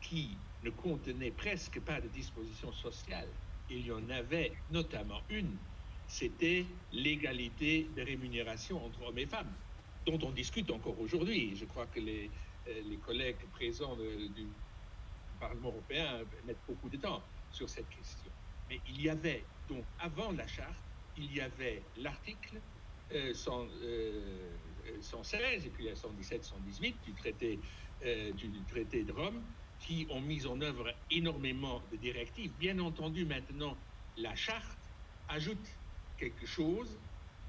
G: qui ne contenait presque pas de dispositions sociales, il y en avait notamment une, c'était l'égalité de rémunération entre hommes et femmes, dont on discute encore aujourd'hui. Je crois que les collègues présents du Parlement européen mettent beaucoup de temps sur cette question. Mais il y avait, donc, avant la charte, il y avait l'article 116 et puis la 117, 118 du traité de Rome, qui ont mis en œuvre énormément de directives. Bien entendu, maintenant, la charte ajoute quelque chose,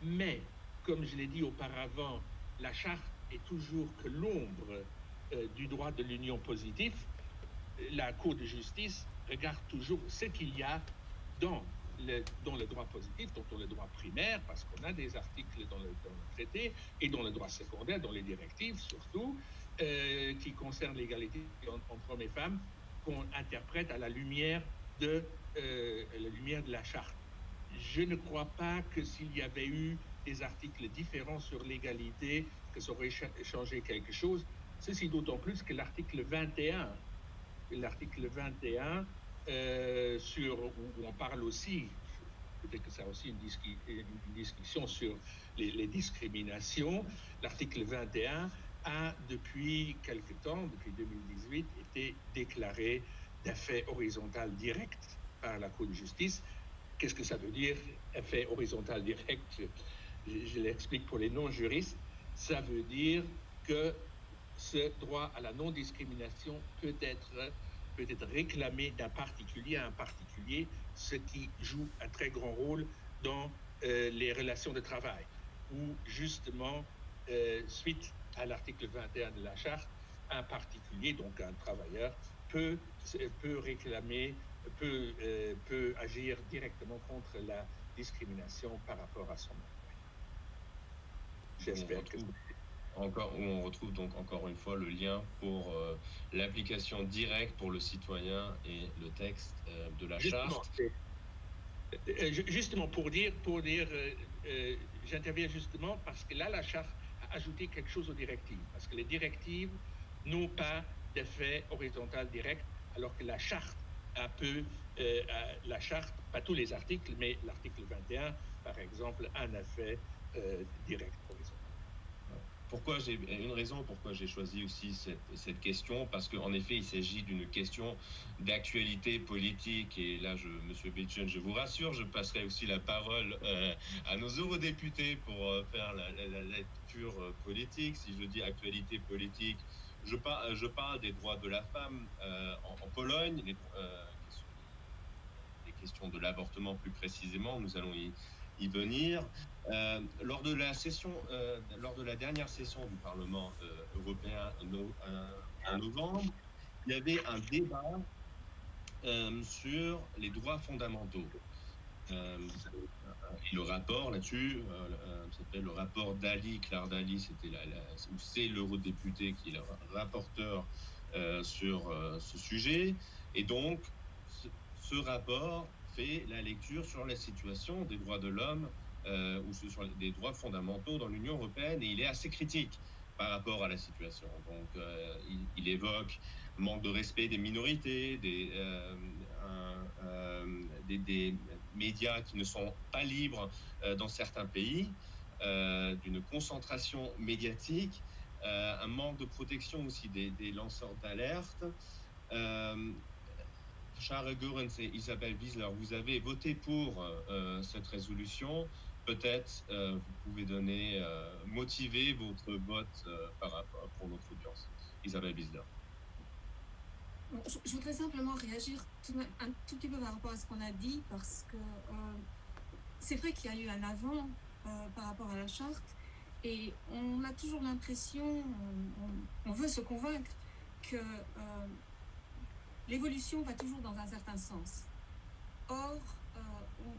G: mais, comme je l'ai dit auparavant, la charte est toujours que l'ombre du droit de l'Union positif. La Cour de justice regarde toujours ce qu'il y a dans le droit positif, dans le droit primaire, parce qu'on a des articles dans le traité, et dans le droit secondaire, dans les directives surtout, qui concernent l'égalité entre hommes et femmes, qu'on interprète à la lumière de la charte. Je ne crois pas que s'il y avait eu des articles différents sur l'égalité, que ça aurait changé quelque chose. Ceci d'autant plus que l'article 21, où on parle aussi, peut-être que ça a aussi une discussion sur les discriminations. L'article 21 a, depuis quelque temps, depuis 2018, été déclaré d'effet horizontal direct par la Cour de justice. Qu'est-ce que ça veut dire, effet horizontal direct? Je l'explique pour les non-juristes. Ça veut dire que ce droit à la non-discrimination peut être réclamé d'un particulier à un particulier, ce qui joue un très grand rôle dans les relations de travail, où justement, suite à l'article 21 de la charte, un particulier, donc un travailleur, peut agir directement contre la discrimination par rapport à son emploi. J'espère que...
C: On retrouve donc encore une fois le lien pour l'application directe pour le citoyen et le texte de la charte.
G: Justement, pour dire j'interviens justement parce que là, la charte a ajouté quelque chose aux directives, parce que les directives n'ont pas d'effet horizontal direct, alors que la charte pas tous les articles, mais l'article 21, par exemple, a un effet direct horizontal.
C: Une raison pourquoi j'ai choisi aussi cette question, parce qu'en effet, il s'agit d'une question d'actualité politique. Et là, Monsieur Pilchen, je vous rassure, je passerai aussi la parole à nos eurodéputés pour faire la lecture politique. Si je dis actualité politique, je parle des droits de la femme en Pologne, les questions de l'avortement plus précisément. Nous allons y venir. Lors de la dernière session du Parlement européen en novembre, il y avait un débat sur les droits fondamentaux. Et le rapport là-dessus s'appelle le rapport Dalli, Claire Dalli, c'est l'eurodéputé qui est le rapporteur sur ce sujet. Et donc, ce rapport fait la lecture sur la situation des droits de l'homme ou sur des droits fondamentaux dans l'Union européenne, et il est assez critique par rapport à la situation. Donc, il évoque manque de respect des minorités, des médias qui ne sont pas libres dans certains pays, d'une concentration médiatique, un manque de protection aussi des lanceurs d'alerte. Charles Goerens et Isabelle Wiesler, vous avez voté pour cette résolution. Peut-être vous pouvez motiver votre vote pour notre audience. Isabelle Wiesler.
D: Je voudrais simplement réagir un tout petit peu par rapport à ce qu'on a dit, parce que c'est vrai qu'il y a eu un avant par rapport à la charte, et on a toujours l'impression, on veut se convaincre que l'évolution va toujours dans un certain sens. Or,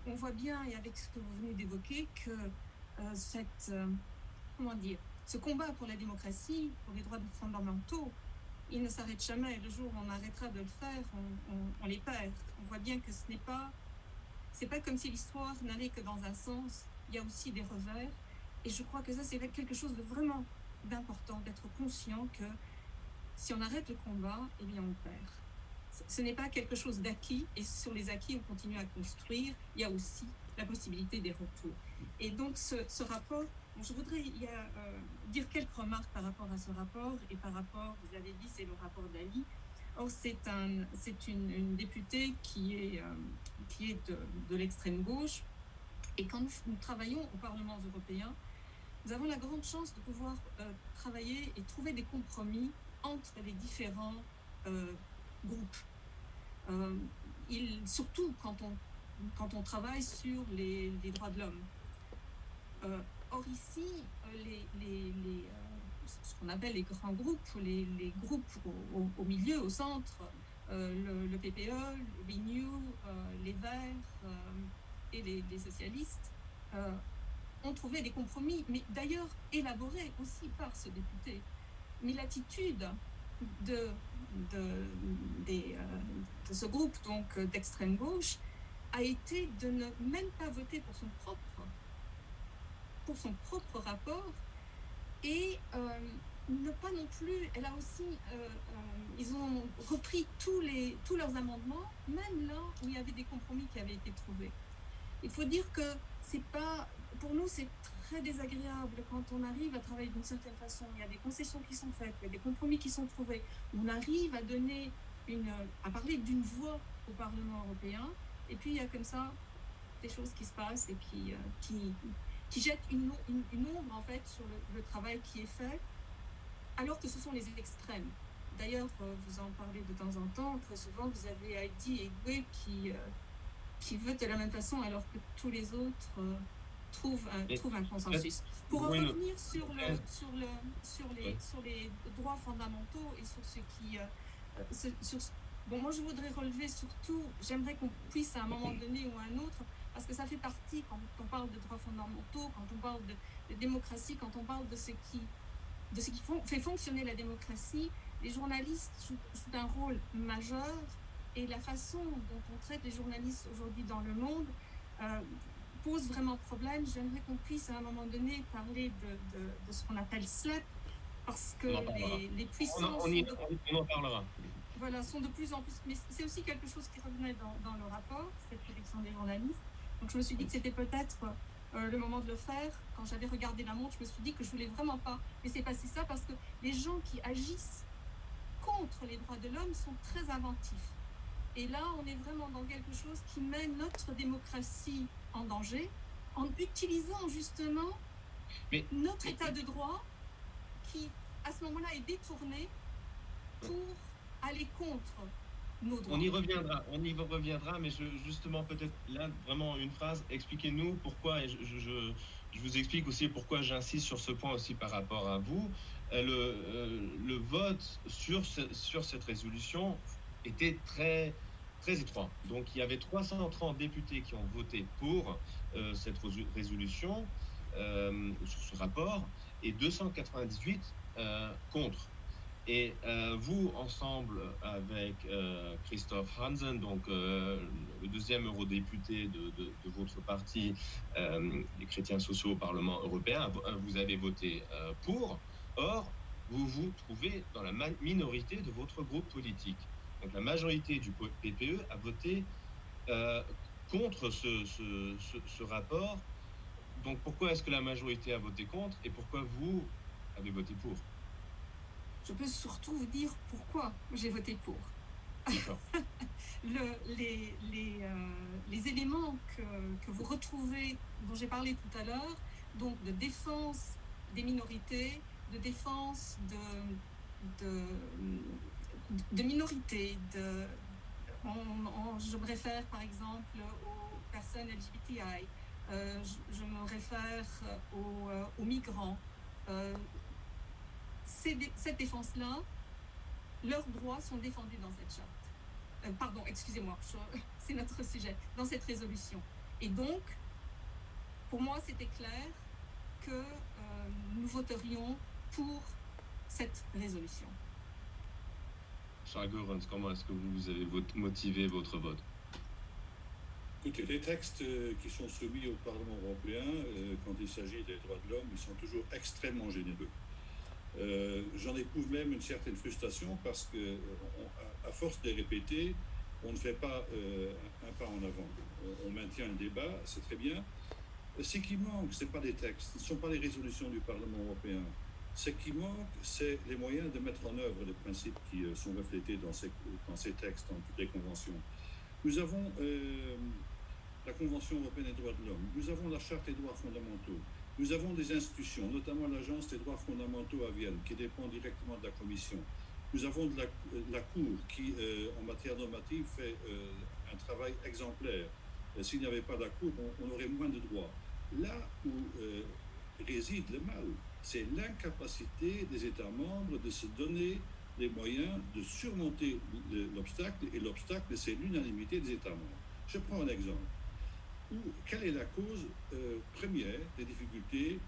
D: on voit bien, et avec ce que vous venez d'évoquer, que ce combat pour la démocratie, pour les droits fondamentaux, il ne s'arrête jamais. Le jour où on arrêtera de le faire, on les perd. On voit bien que c'est pas comme si l'histoire n'allait que dans un sens. Il y a aussi des revers. Et je crois que ça, c'est quelque chose de vraiment d'important, d'être conscient que si on arrête le combat, eh bien, on perd. Ce n'est pas quelque chose d'acquis, et sur les acquis, on continue à construire. Il y a aussi la possibilité des retours. Et donc, ce rapport, je voudrais dire quelques remarques par rapport à ce rapport, et par rapport, vous avez dit, c'est le rapport d'Ali. Or, c'est une députée qui est de l'extrême gauche, et quand nous travaillons au Parlement européen, nous avons la grande chance de pouvoir travailler et trouver des compromis entre les différents groupes. Surtout quand on travaille sur les droits de l'homme. Or ici, ce qu'on appelle les grands groupes, les groupes au milieu, au centre, le PPE, le Renew, les Verts et les socialistes, ont trouvé des compromis, mais d'ailleurs élaborés aussi par ce député. Mais l'attitude de ce groupe donc d'extrême gauche a été de ne même pas voter pour son propre rapport, et ne pas non plus. Elle a aussi, ils ont repris tous leurs amendements, même là où il y avait des compromis qui avaient été trouvés. Il faut dire que c'est pas, pour nous, c'est très désagréable quand on arrive à travailler d'une certaine façon. Il y a des concessions qui sont faites, il y a des compromis qui sont trouvés. On arrive à donner à parler d'une voix au Parlement européen, et puis il y a comme ça des choses qui se passent et qui jettent une ombre en fait sur le travail qui est fait, alors que ce sont les extrêmes. D'ailleurs, vous en parlez de temps en temps. Très souvent, vous avez Heidi Hedwig qui vote de la même façon, alors que tous les autres trouvent un consensus. Pour en revenir sur les droits fondamentaux et sur ce qui... bon, moi, je voudrais relever surtout, j'aimerais qu'on puisse à un moment donné ou à un autre, parce que ça fait partie, quand on parle de droits fondamentaux, quand on parle de démocratie, quand on parle de ce qui fait fonctionner la démocratie, les journalistes jouent un rôle majeur. Et la façon dont on traite les journalistes aujourd'hui dans le monde pose vraiment problème. J'aimerais qu'on puisse à un moment donné parler de ce qu'on appelle SLAPP, parce que les puissances...
C: On en parlera.
D: Voilà, sont de plus en plus... Mais c'est aussi quelque chose qui revenait dans le rapport, cette protection des journalistes. Donc je me suis dit que c'était peut-être le moment de le faire. Quand j'avais regardé la montre, je me suis dit que je voulais vraiment pas laisser passer ça, parce que les gens qui agissent contre les droits de l'homme sont très inventifs. Et là, on est vraiment dans quelque chose qui met notre démocratie en danger, en utilisant justement notre état de droit qui, à ce moment-là, est détourné pour aller contre nos droits.
C: On y reviendra, mais justement, peut-être là, vraiment une phrase, expliquez-nous pourquoi, et je vous explique aussi pourquoi j'insiste sur ce point aussi par rapport à vous. Le vote sur cette résolution était très, très étroit. Donc, il y avait 330 députés qui ont voté pour cette résolution, sur ce rapport, et 298 contre. Et vous, ensemble avec Christophe Hansen, donc le deuxième eurodéputé de votre parti, les chrétiens sociaux au Parlement européen, vous avez voté pour. Or, vous vous trouvez dans la minorité de votre groupe politique. Donc la majorité du PPE a voté contre ce rapport. Donc pourquoi est-ce que la majorité a voté contre et pourquoi vous avez voté pour?
D: Je peux surtout vous dire pourquoi j'ai voté pour. Les éléments que vous retrouvez, dont j'ai parlé tout à l'heure, donc de défense des minorités, de défense de minorités. Je me réfère par exemple aux personnes LGBTI, je me réfère aux migrants. Cette défense-là, leurs droits sont défendus dans cette charte. Pardon, excusez-moi, c'est notre sujet, dans cette résolution. Et donc, pour moi, c'était clair que nous voterions pour cette résolution.
C: Charles Goerens, comment est-ce que vous avez motivé votre vote?
E: Écoutez, les textes qui sont soumis au Parlement européen, quand il s'agit des droits de l'homme, ils sont toujours extrêmement généreux. J'en éprouve même une certaine frustration parce que, à force de répéter, on ne fait pas un pas en avant. On maintient le débat, c'est très bien. Ce qui manque, ce n'est pas des textes, ce ne sont pas les résolutions du Parlement européen. Ce qui manque, c'est les moyens de mettre en œuvre les principes qui sont reflétés dans ces textes, dans toutes les conventions. Nous avons la Convention européenne des droits de l'homme, nous avons la Charte des droits fondamentaux, nous avons des institutions, notamment l'Agence des droits fondamentaux à Vienne, qui dépend directement de la Commission. Nous avons de la Cour qui, en matière normative, fait un travail exemplaire. S'il n'y avait pas la Cour, on aurait moins de droits. Là où réside le mal, c'est l'incapacité des États membres de se donner les moyens de surmonter l'obstacle, et l'obstacle, c'est l'unanimité des États membres. Je prends un exemple. Quelle est la cause première des difficultés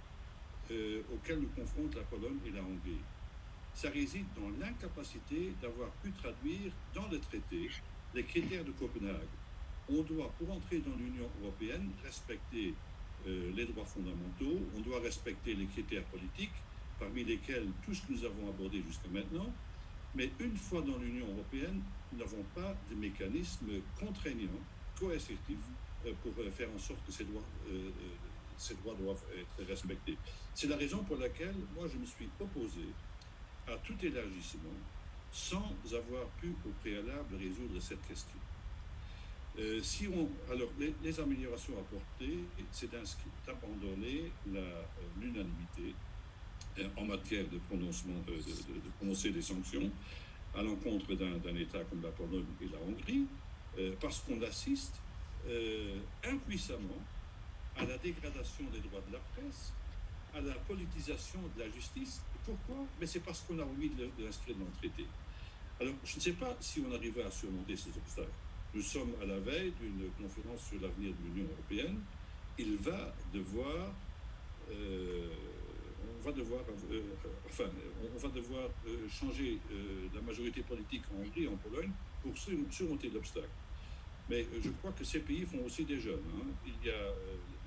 E: auxquelles nous confrontent la Pologne et la Hongrie? Ça réside dans l'incapacité d'avoir pu traduire dans le traité les critères de Copenhague. On doit, pour entrer dans l'Union européenne, respecter les droits fondamentaux, on doit respecter les critères politiques, parmi lesquels tout ce que nous avons abordé jusqu'à maintenant, mais une fois dans l'Union européenne, nous n'avons pas de mécanisme contraignant, coercitif, pour faire en sorte que ces droits doivent être respectés. C'est la raison pour laquelle moi je me suis opposé à tout élargissement sans avoir pu au préalable résoudre cette question. Alors, les améliorations apportées, c'est d'abandonner l'unanimité en matière de prononcer des sanctions à l'encontre d'un État comme la Pologne et la Hongrie, parce qu'on assiste impuissamment à la dégradation des droits de la presse, à la politisation de la justice. Pourquoi? Mais c'est parce qu'on a omis de l'inscrire dans le traité. Alors, je ne sais pas si on arrivera à surmonter ces obstacles. Nous sommes à la veille d'une conférence sur l'avenir de l'Union européenne. On va devoir changer la majorité politique en Hongrie et en Pologne pour surmonter l'obstacle. Mais je crois que ces pays font aussi des jeunes. Il y a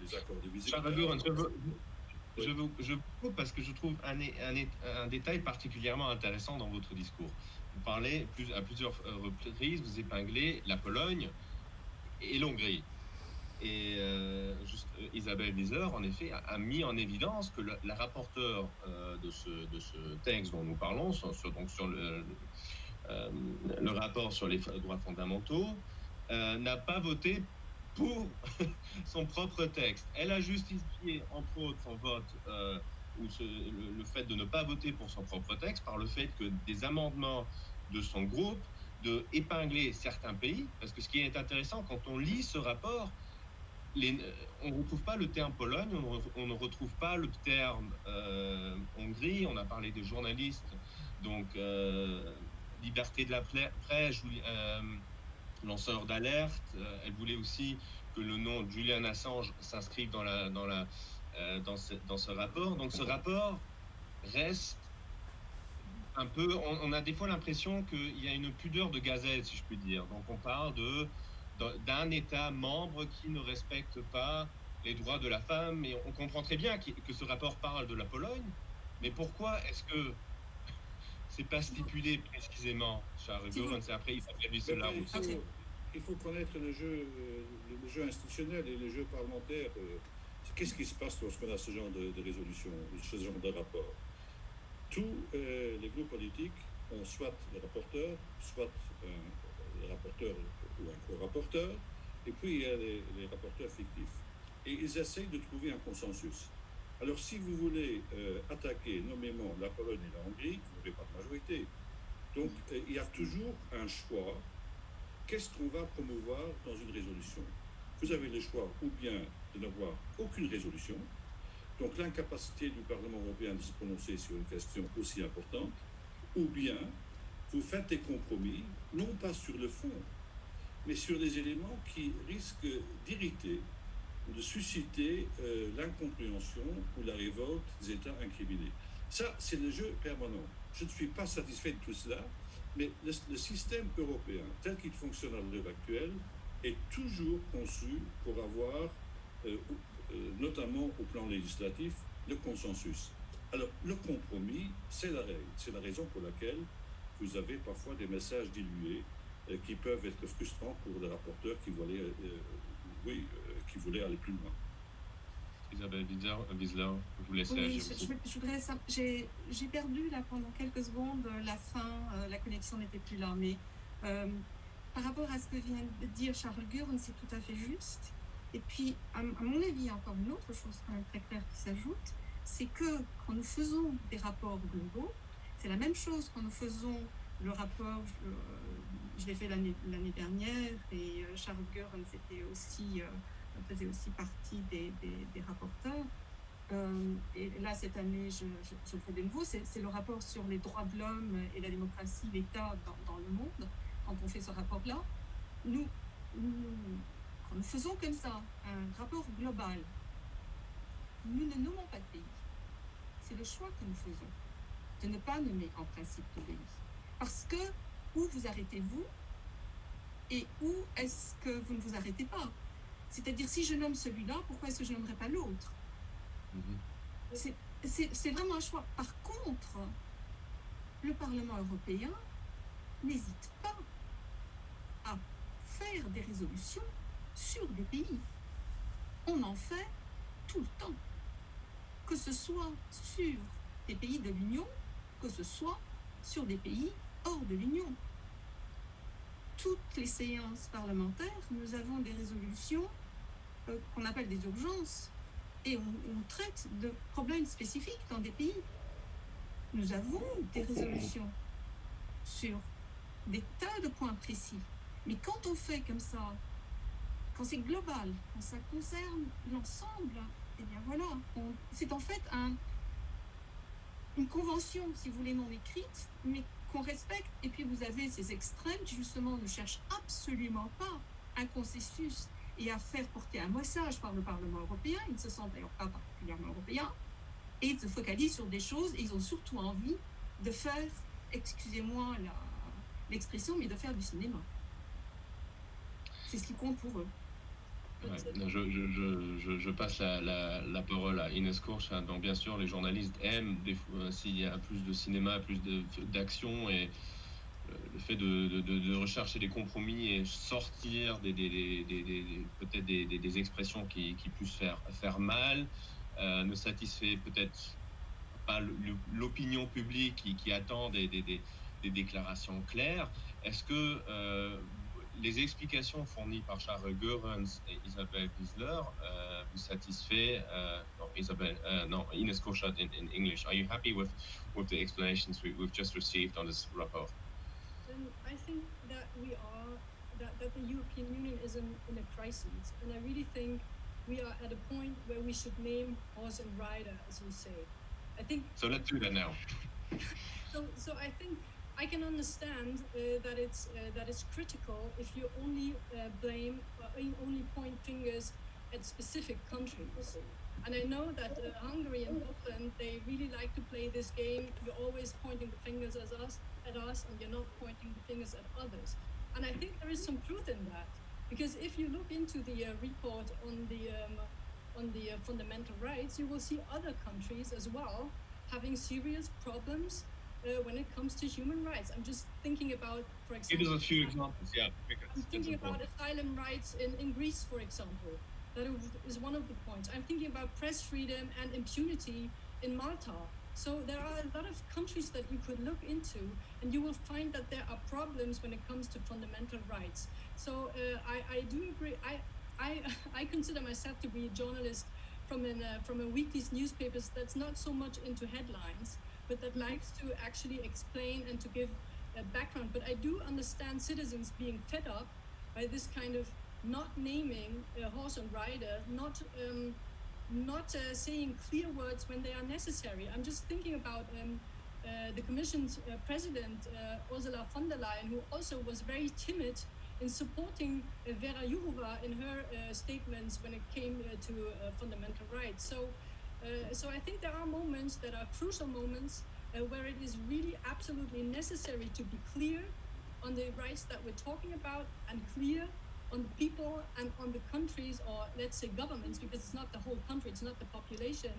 E: les accords de visite.
C: Je vous coupe parce que je trouve un détail particulièrement intéressant dans votre discours. Vous parlez à plusieurs reprises, vous épinglez la Pologne et l'Hongrie. Et Isabelle Wieser, en effet, a mis en évidence que la rapporteure de ce texte dont nous parlons, sur le rapport sur les droits fondamentaux, n'a pas voté pour son propre texte. Elle a justifié, entre autres, son vote ou le fait de ne pas voter pour son propre texte par le fait que des amendements de son groupe de épingler certains pays, parce que ce qui est intéressant, quand on lit ce rapport, on ne retrouve pas le terme Pologne, on ne retrouve pas le terme Hongrie, on a parlé des journalistes, donc liberté de la presse, lanceur d'alerte. Elle voulait aussi que le nom de Julian Assange s'inscrive dans ce rapport. Donc ce rapport reste un peu... On a des fois l'impression qu'il y a une pudeur de gazelle, si je puis dire. Donc on parle d'un État membre qui ne respecte pas les droits de la femme. Et on comprend très bien que ce rapport parle de la Pologne. Mais pourquoi est-ce que c'est pas stipulé précisément, Charles Goerens, après il faudrait lui cela aussi.
E: Il faut connaître le jeu institutionnel et le jeu parlementaire. Qu'est-ce qui se passe lorsqu'on a ce genre de résolution, ce genre de rapport? Tous les groupes politiques ont soit le rapporteur, soit le rapporteur ou un co-rapporteur, et puis il y a les rapporteurs fictifs. Et ils essayent de trouver un consensus. Alors, si vous voulez attaquer nommément la Pologne et la Hongrie, vous n'aurez pas de majorité. Donc, il y a toujours un choix. Qu'est-ce qu'on va promouvoir dans une résolution? Vous avez le choix ou bien de n'avoir aucune résolution, donc l'incapacité du Parlement européen de se prononcer sur une question aussi importante, ou bien vous faites des compromis, non pas sur le fond, mais sur des éléments qui risquent d'irriter ou de susciter l'incompréhension ou la révolte des États incriminés. Ça, c'est le jeu permanent. Je ne suis pas satisfait de tout cela, mais le système européen, tel qu'il fonctionne à l'heure actuelle, est toujours conçu pour avoir, notamment au plan législatif, le consensus. Alors, le compromis, c'est la règle. C'est la raison pour laquelle vous avez parfois des messages dilués qui peuvent être frustrants pour les rapporteurs qui voulaient, qui voulaient aller plus loin.
C: Isabelle Wieser, je vous laisse
D: Oui,
C: réagir.
D: je voudrais j'ai perdu là pendant quelques secondes la fin, la connexion n'était plus là, mais par rapport à ce que vient de dire Charles Goerens, c'est tout à fait juste. Et puis, à mon avis, il y a encore une autre chose quand même très claire qui s'ajoute, c'est que quand nous faisons des rapports globaux, c'est la même chose quand nous faisons le rapport, je l'ai fait l'année dernière, et Charles Goerens faisait aussi partie des rapporteurs. Et là, cette année, je le fais de nouveau, c'est le rapport sur les droits de l'homme et la démocratie, l'État dans le monde. Quand on fait ce rapport-là, quand nous faisons comme ça un rapport global, nous ne nommons pas de pays. C'est le choix que nous faisons de ne pas nommer en principe de pays. Parce que où vous arrêtez-vous et où est-ce que vous ne vous arrêtez pas? C'est-à-dire, si je nomme celui-là, pourquoi est-ce que je nommerai pas l'autre? C'est vraiment un choix. Par contre, le Parlement européen n'hésite pas à faire des résolutions sur des pays. On en fait tout le temps. Que ce soit sur des pays de l'Union, que ce soit sur des pays hors de l'Union. Toutes les séances parlementaires, nous avons des résolutions qu'on appelle des urgences, et on traite de problèmes spécifiques dans des pays. Nous avons des résolutions sur des tas de points précis. Mais quand on fait comme ça, quand c'est global, quand ça concerne l'ensemble, eh bien voilà, c'est en fait une convention, si vous voulez, non écrite, mais qu'on respecte. Et puis vous avez ces extrêmes qui justement ne cherchent absolument pas un consensus et à faire porter un message par le Parlement européen. Ils ne se sentent d'ailleurs pas particulièrement européens et ils se focalisent sur des choses et ils ont surtout envie de faire, excusez-moi l'expression, mais de faire du cinéma. C'est ce qui compte pour eux.
C: Ouais, je passe la parole à Ines Korch. Donc bien sûr, les journalistes aiment s'il y a plus de cinéma, plus d'action, et le fait de rechercher des compromis et sortir peut-être des expressions qui puissent faire mal ne satisfait peut-être pas l'opinion publique qui attend des déclarations claires. Est-ce que les explications fournies par Charles Goerens et Isabelle Wieser vous satisfait? Ines Korch in English. Are you happy with the explanations we've just received on this report?
F: I think that that the European Union is in a crisis, and I really think we are at a point where we should name horse and rider, as you say. I think.
C: So let's do that now.
F: So I think I can understand that it's critical if you only blame or only point fingers at specific countries. And I know that Hungary and Poland, they really like to play this game. You're always pointing the fingers at us, and you're not pointing the fingers at others. And I think there is some truth in that, because if you look into the report on the fundamental rights, you will see other countries as well having serious problems when it comes to human rights. I'm just thinking about, for example,
C: give us a few examples. Yeah,
F: I'm thinking about asylum rights in Greece, for example. That is one of the points. I'm thinking about press freedom and impunity in Malta. So there are a lot of countries that you could look into, and you will find that there are problems when it comes to fundamental rights. So I do agree. I consider myself to be a journalist from a weekly newspapers that's not so much into headlines, but that likes to actually explain and to give background, but I do understand citizens being fed up by this kind of not naming horse and rider, not saying clear words when they are necessary. I'm just thinking about the Commission's president, Ursula von der Leyen, who also was very timid in supporting Vera Jourova in her statements when it came to fundamental rights. So I think there are moments that are crucial moments where it is really absolutely necessary to be clear on the rights that we're talking about and clear on the people and on the countries, or let's say governments, because it's not the whole country, it's not the population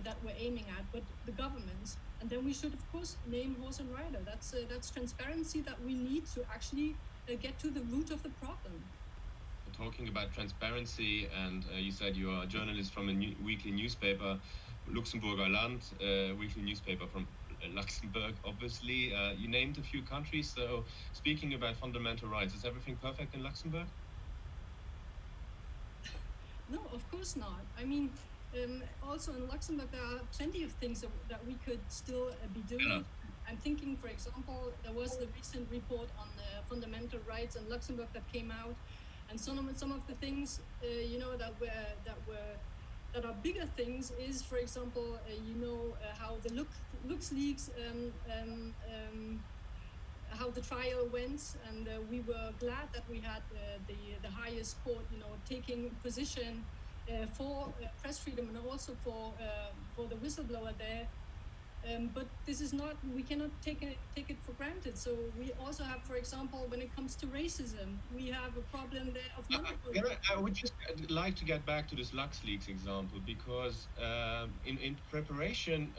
F: that we're aiming at, but the governments. And then we should, of course, name horse and rider. That's transparency that we need to actually get to the root of the problem.
C: Talking about transparency, and you said you are a journalist from a weekly newspaper, Luxemburger Land, weekly newspaper from Luxembourg, obviously. You named a few countries, so speaking about fundamental rights, is everything perfect in Luxembourg?
F: No, of course not. I mean, also in Luxembourg, there are plenty of things that we could still be doing.
C: Yeah.
F: I'm thinking, for example, there was the recent report on fundamental rights in Luxembourg that came out, and some of the things, that are bigger things is, for example, how the LuxLeaks, how the trial went, and we were glad that we had the highest court, taking position for press freedom and also for the whistleblower there. But this is not, we cannot take it for granted. So we also have, for example, when it comes to racism, we have a problem there of
C: I would just like to get back to this LuxLeaks example, because in preparation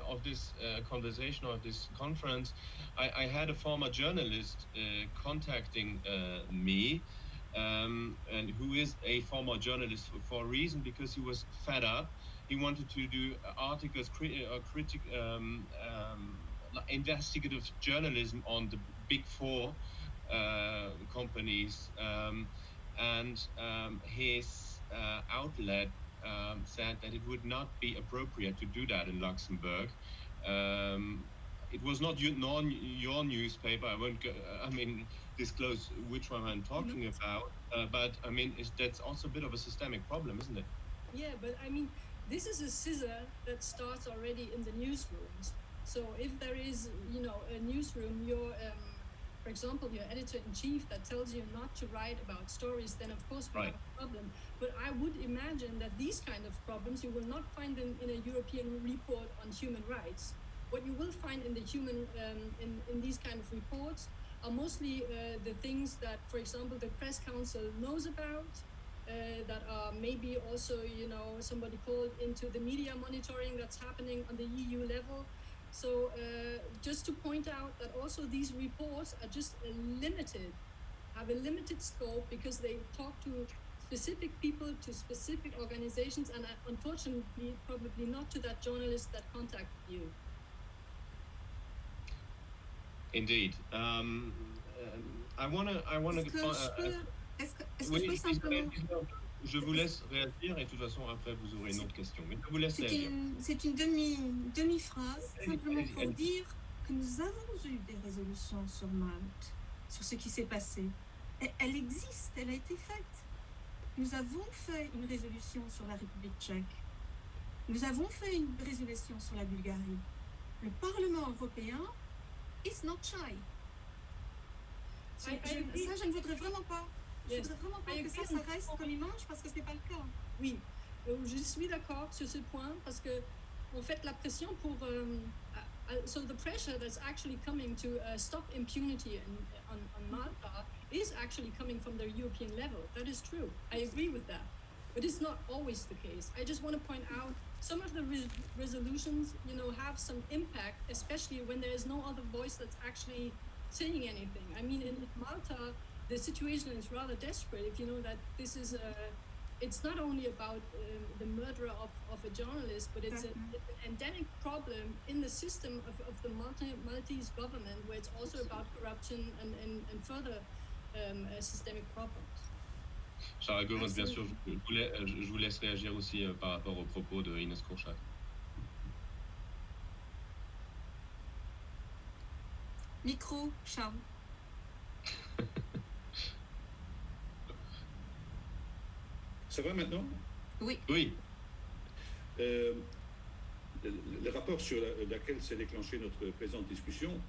C: of this conversation, of this conference, I had a former journalist contacting me, and who is a former journalist for a reason, because he was fed up. He wanted to do articles, investigative journalism on the big four companies, and his outlet said that it would not be appropriate to do that in Luxembourg. It was not your newspaper. I won't disclose which one I'm talking about, but I mean, that's also a bit of a systemic problem, isn't it?
F: Yeah, but I mean, this is a scissor that starts already in the newsrooms. So if there is, a newsroom, for example, your editor-in-chief that tells you not to write about stories, then of course we have a problem. But I would imagine that these kind of problems, you will not find them in a European report on human rights. What you will find in the in these kind of reports are mostly the things that, for example, the Press Council knows about, that are maybe also, somebody called into the media monitoring that's happening on the EU level. So just to point out that also these reports are just have a limited scope, because they talk to specific people, to specific organizations, and unfortunately, probably not to that journalist that contacted you.
C: Indeed. I want to.
D: Est-ce que je peux simplement...
C: Je vous laisse réagir, et de toute façon, après, vous aurez une autre question. Mais je vous laisse réagir.
D: C'est une demi-phrase, simplement pour dire que nous avons eu des résolutions sur Malte, sur ce qui s'est passé. Elle existe, elle a été faite. Nous avons fait une résolution sur la République tchèque. Nous avons fait une résolution sur la Bulgarie. Le Parlement européen is not shy. Ça, je ne voudrais vraiment pas. Je ne voudrais vraiment pas que ça reste comme image, parce que ce n'est pas le cas.
F: Oui, je suis d'accord sur ce point, parce que en fait la pression pour so the pressure that's actually coming to stop impunity on Malta is actually coming from the European level. That is true. I agree with that, but it's not always the case. I just want to point out some of the resolutions, have some impact, especially when there is no other voice that's actually saying anything. I mean, in Malta, the situation is rather desperate. If you know that this is it's not only about the murder of a journalist, but it's an endemic problem in the system of the Maltese government, where it's also about corruption and further systemic problems.
C: Charles Goerens, bien sûr, je vous laisse réagir aussi par rapport aux propos de Ines Kourchat.
D: Micro, ciao.
E: Ça va maintenant?
D: Oui.
C: Oui.
E: Le rapport sur lequel s'est déclenchée notre présente discussion,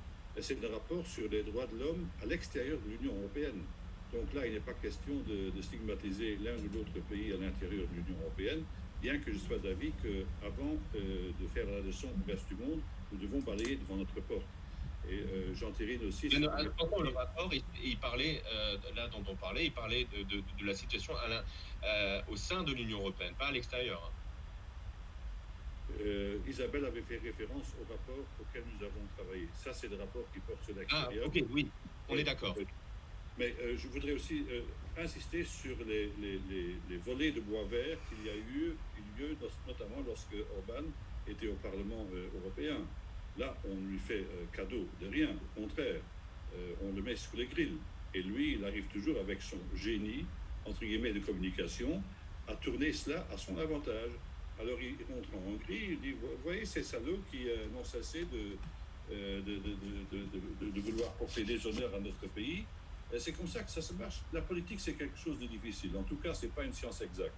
E: c'est le rapport sur les droits de l'homme à l'extérieur de l'Union européenne. Donc là, il n'est pas question de stigmatiser l'un ou l'autre pays à l'intérieur de l'Union européenne, bien que je sois d'avis qu'avant de faire la leçon au reste du monde, nous devons balayer devant notre porte. Et j'entérine aussi...
C: Le rapport, il parlait, là dont on parlait, il parlait de la situation au sein de l'Union européenne, pas à l'extérieur.
E: Isabelle avait fait référence au rapport auquel nous avons travaillé. Ça, c'est le rapport qui porte sur l'extérieur.
C: Ah, ok, oui, on est d'accord.
E: Mais je voudrais aussi insister sur les volets de bois vert qu'il y a eu lieu, notamment lorsque Orban était au Parlement européen. Là, on lui fait cadeau de rien, au contraire, on le met sous les grilles. Et lui, il arrive toujours avec son génie, entre guillemets, de communication, à tourner cela à son avantage. Alors il rentre en Hongrie, il dit, vous voyez ces salauds qui n'ont cessé de vouloir porter des honneurs à notre pays. C'est comme ça que ça se marche. La politique, c'est quelque chose de difficile. En tout cas, ce n'est pas une science exacte.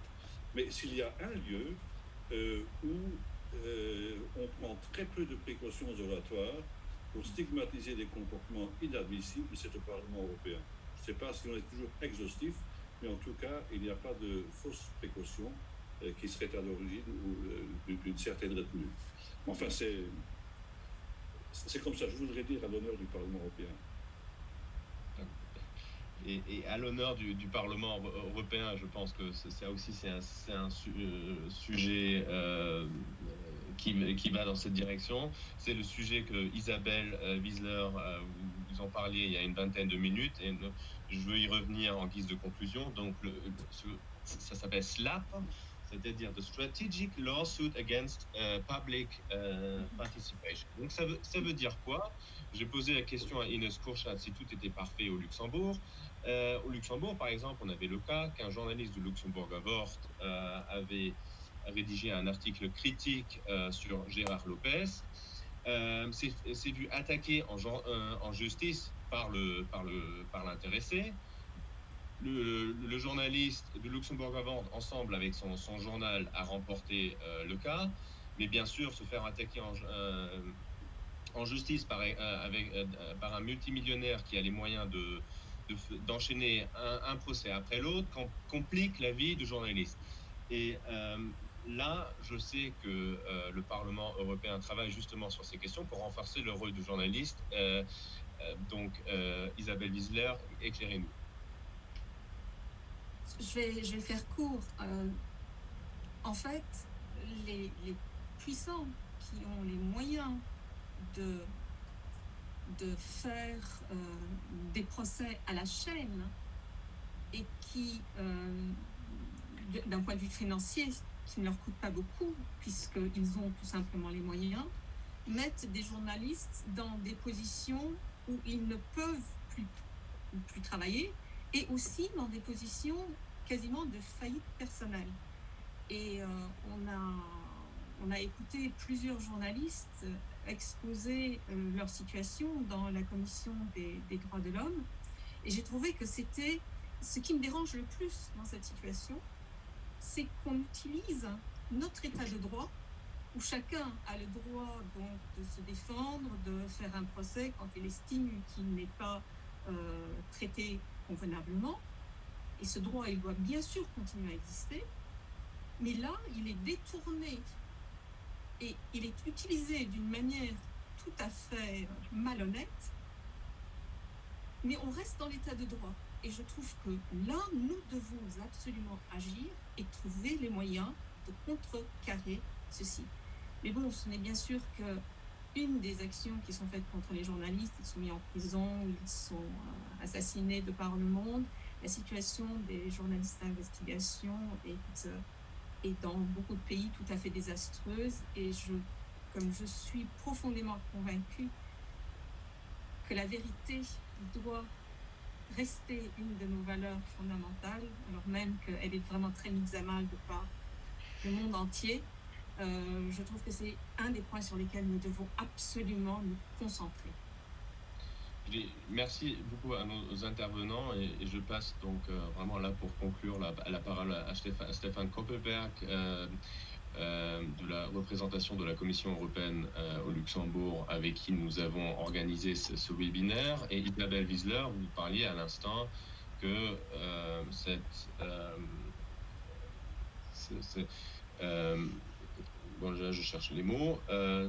E: Mais s'il y a un lieu où on prend très peu de précautions oratoires pour stigmatiser des comportements inadmissibles, c'est au Parlement européen. Je ne sais pas si on est toujours exhaustif, mais en tout cas, il n'y a pas de fausses précautions qui seraient à l'origine d'une certaine retenue. Enfin, c'est comme ça, je voudrais dire à l'honneur du Parlement européen.
C: Et à l'honneur du Parlement européen, je pense que ça aussi c'est un sujet qui va dans cette direction. C'est le sujet que Isabelle Wieseler, vous en parliez il y a une vingtaine de minutes, et je veux y revenir en guise de conclusion. Donc ça s'appelle SLAP, c'est-à-dire The Strategic Lawsuit Against Public Participation. Donc ça veut dire quoi? J'ai posé la question à Ines Kourchat si tout était parfait au Luxembourg. Au Luxembourg, par exemple, on avait le cas qu'un journaliste du Luxembourger Wort avait rédigé un article critique sur Gérard Lopez, s'est vu attaqué en justice par l'intéressé. Le journaliste du Luxembourger Wort, ensemble avec son journal, a remporté le cas, mais bien sûr, se faire attaquer en justice par un multimillionnaire qui a les moyens d'enchaîner un procès après l'autre complique la vie du journaliste. Et là, je sais que le Parlement européen travaille justement sur ces questions pour renforcer le rôle du journaliste. Donc, Isabelle Wieseler, éclairez-nous.
D: Je vais faire court. En fait, les puissants qui ont les moyens de faire des procès à la chaîne et qui, d'un point de vue financier, qui ne leur coûte pas beaucoup, puisqu'ils ont tout simplement les moyens, mettent des journalistes dans des positions où ils ne peuvent plus travailler, et aussi dans des positions quasiment de faillite personnelle. Et on a écouté plusieurs journalistes exposer leur situation dans la Commission des droits de l'homme, et j'ai trouvé que c'était ce qui me dérange le plus dans cette situation, c'est qu'on utilise notre état de droit, où chacun a le droit donc de se défendre, de faire un procès quand il estime qu'il n'est pas traité convenablement, et ce droit, il doit bien sûr continuer à exister, mais là, il est détourné et il est utilisé d'une manière tout à fait malhonnête, mais on reste dans l'état de droit. Et je trouve que là, nous devons absolument agir et trouver les moyens de contrecarrer ceci. Mais bon, ce n'est bien sûr qu'une des actions qui sont faites contre les journalistes. Ils sont mis en prison, ils sont assassinés de par le monde. La situation des journalistes d'investigation est dans beaucoup de pays tout à fait désastreuse. Et comme je suis profondément convaincue que la vérité doit rester une de nos valeurs fondamentales, alors même qu'elle est vraiment très mise à mal de par le monde entier, je trouve que c'est un des points sur lesquels nous devons absolument nous concentrer.
C: Merci beaucoup à nos intervenants et je passe donc vraiment là pour conclure la parole à Stéphane Koppelberg de la représentation de la Commission européenne au Luxembourg, avec qui nous avons organisé ce webinaire, et Isabelle Wiesler, vous parliez à l'instant que bon, là, je cherche les mots,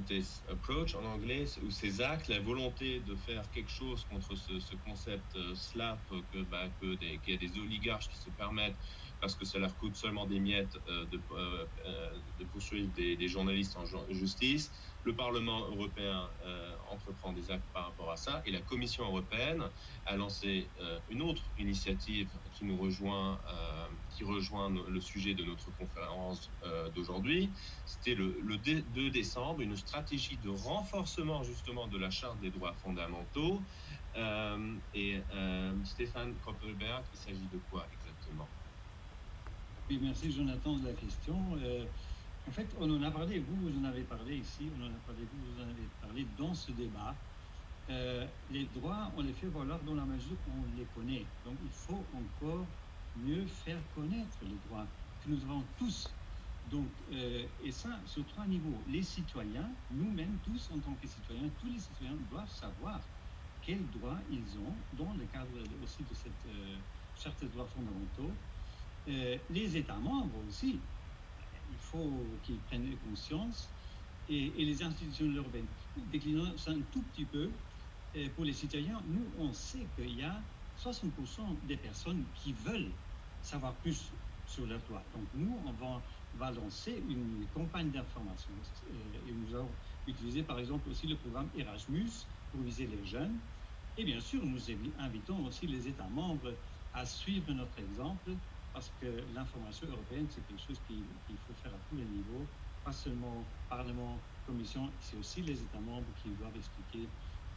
C: this approach en anglais, ou ces actes, la volonté de faire quelque chose contre ce concept SLAP, qu'il y a des oligarches qui se permettent, parce que ça leur coûte seulement des miettes, de poursuivre des journalistes en justice. Le Parlement européen entreprend des actes par rapport à ça, et la Commission européenne a lancé une autre initiative qui rejoint le sujet de notre conférence d'aujourd'hui. C'était le 2 décembre, une stratégie de renforcement justement de la Charte des droits fondamentaux. Stéphane Koppelberg, il s'agit de quoi exactement?
H: Oui, merci Jonathan de la question. En fait, on en a parlé, vous en avez parlé ici, vous en avez parlé dans ce débat. Les droits, on les fait valoir dans la mesure où on les connaît. Donc, il faut encore mieux faire connaître les droits que nous avons tous. Donc, et ça, sur 3 niveaux. Les citoyens, nous-mêmes tous en tant que citoyens, tous les citoyens doivent savoir quels droits ils ont dans le cadre aussi de cette charte des droits fondamentaux. Les États membres aussi, il faut qu'ils prennent conscience, et les institutions européennes. Déclinons ça un tout petit peu, pour les citoyens, nous, on sait qu'il y a 60% des personnes qui veulent savoir plus sur leurs droits. Donc, nous, on va lancer une campagne d'information. Et nous allons utiliser, par exemple, aussi le programme Erasmus pour viser les jeunes. Et bien sûr, nous invitons aussi les États membres à suivre notre exemple, parce que l'information européenne, c'est quelque chose qu'il faut faire à tous les niveaux, pas seulement Parlement, Commission, c'est aussi les États membres qui doivent expliquer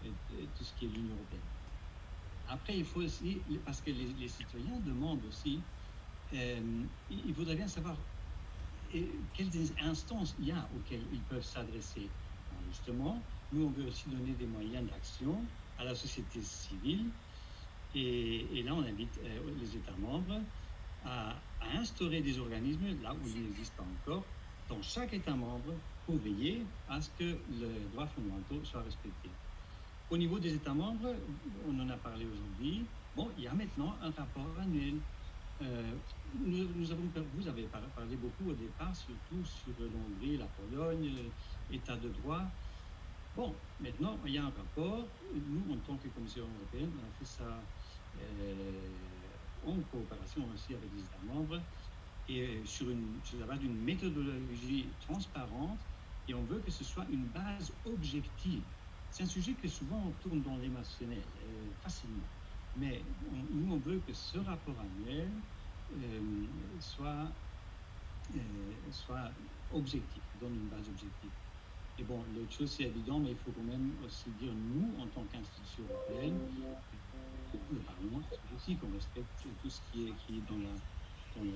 H: tout ce qui est l'Union européenne. Après, il faut aussi, parce que les citoyens demandent aussi, il faudrait bien savoir quelles instances il y a auxquelles ils peuvent s'adresser. Alors justement, nous, on veut aussi donner des moyens d'action à la société civile, et là, on invite les États membres à instaurer des organismes, là où il n'existe pas encore, dans chaque État membre, pour veiller à ce que les droits fondamentaux soient respectés. Au niveau des États membres, on en a parlé aujourd'hui, bon, il y a maintenant un rapport annuel. Vous avez parlé beaucoup au départ, surtout sur l'Hongrie, la Pologne, État de droit. Bon, maintenant, il y a un rapport. Nous, en tant que Commission européenne, on a fait ça en coopération aussi avec les États membres, et sur la base d'une méthodologie transparente, et on veut que ce soit une base objective. C'est un sujet que souvent on tourne dans l'émotionnel, facilement. Mais nous, on veut que ce rapport annuel soit objectif, donne une base objective. Et bon, l'autre chose, c'est évident, mais il faut quand même aussi dire, nous, en tant qu'institution européenne, le Parlement, aussi qu'on respecte tout ce qui est dans la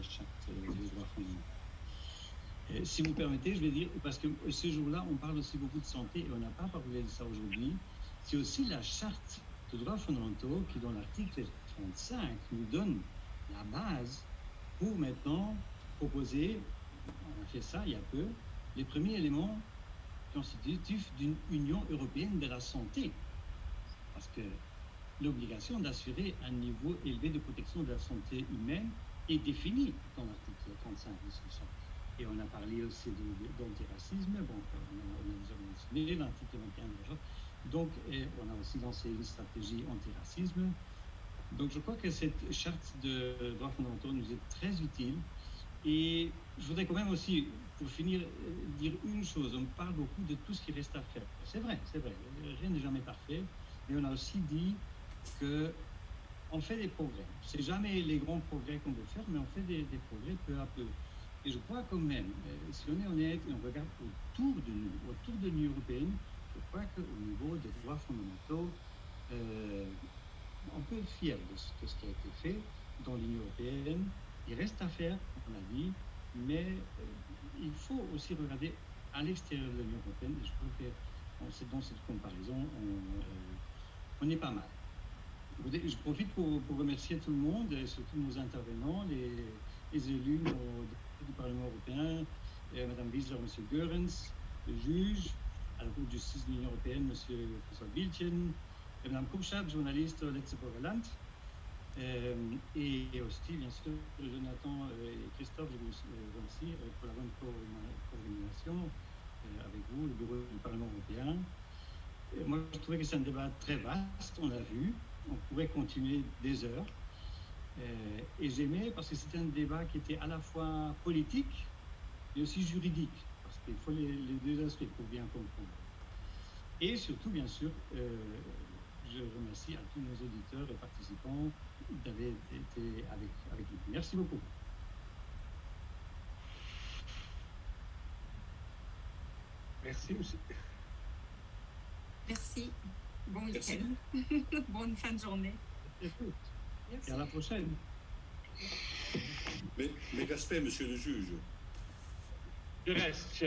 H: charte des droits fondamentaux. Si vous permettez, je vais dire, parce que ce jour-là, on parle aussi beaucoup de santé, et on n'a pas parlé de ça aujourd'hui, c'est aussi la charte des droits fondamentaux qui, dans l'article 35, nous donne la base pour maintenant proposer, on a fait ça il y a peu, les premiers éléments constitutifs d'une Union européenne de la santé. Parce que l'obligation d'assurer un niveau élevé de protection de la santé humaine est définie dans l'article 35 de ce sens. Et on a parlé aussi d'antiracisme, bon, on a déjà mentionné l'article 21 déjà. Donc, on a aussi lancé une stratégie antiracisme. Donc, je crois que cette charte de droits fondamentaux nous est très utile. Et je voudrais quand même aussi, pour finir, dire une chose. On parle beaucoup de tout ce qui reste à faire. C'est vrai, rien n'est jamais parfait. Mais on a aussi dit qu'on fait des progrès. C'est jamais les grands progrès qu'on veut faire, mais on fait des progrès peu à peu. Et je crois quand même, si on est honnête et on regarde autour de l'Union européenne, je crois qu'au niveau des droits fondamentaux, on peut être fier de ce qui a été fait dans l'Union européenne. Il reste à faire, on l'a dit, mais il faut aussi regarder à l'extérieur de l'Union européenne. Et je crois que dans cette comparaison, on est pas mal. Je profite pour remercier tout le monde, et surtout nos intervenants, les élus du Parlement européen, Mme Wiesler, M. Goerens, le juge, à la Cour de justice de l'Union européenne, M. François Bilchen, et Mme Kupschat, journaliste au Letzeburger Land, et aussi, bien sûr, Jonathan et Christophe, je vous remercie pour la bonne coordination avec vous, le bureau du Parlement européen. Et moi, je trouvais que c'est un débat très vaste, on l'a vu, on pourrait continuer des heures. Et j'aimais parce que c'était un débat qui était à la fois politique, mais aussi juridique, parce qu'il faut les deux aspects pour bien comprendre. Et surtout, bien sûr, je remercie à tous nos auditeurs et participants d'avoir été avec nous. Merci beaucoup.
G: Merci aussi.
D: Merci. Bon
E: Merci.
D: week-end. Bonne fin de journée.
H: Et à la prochaine.
E: Mais Gaspard, monsieur le juge.
G: Je reste.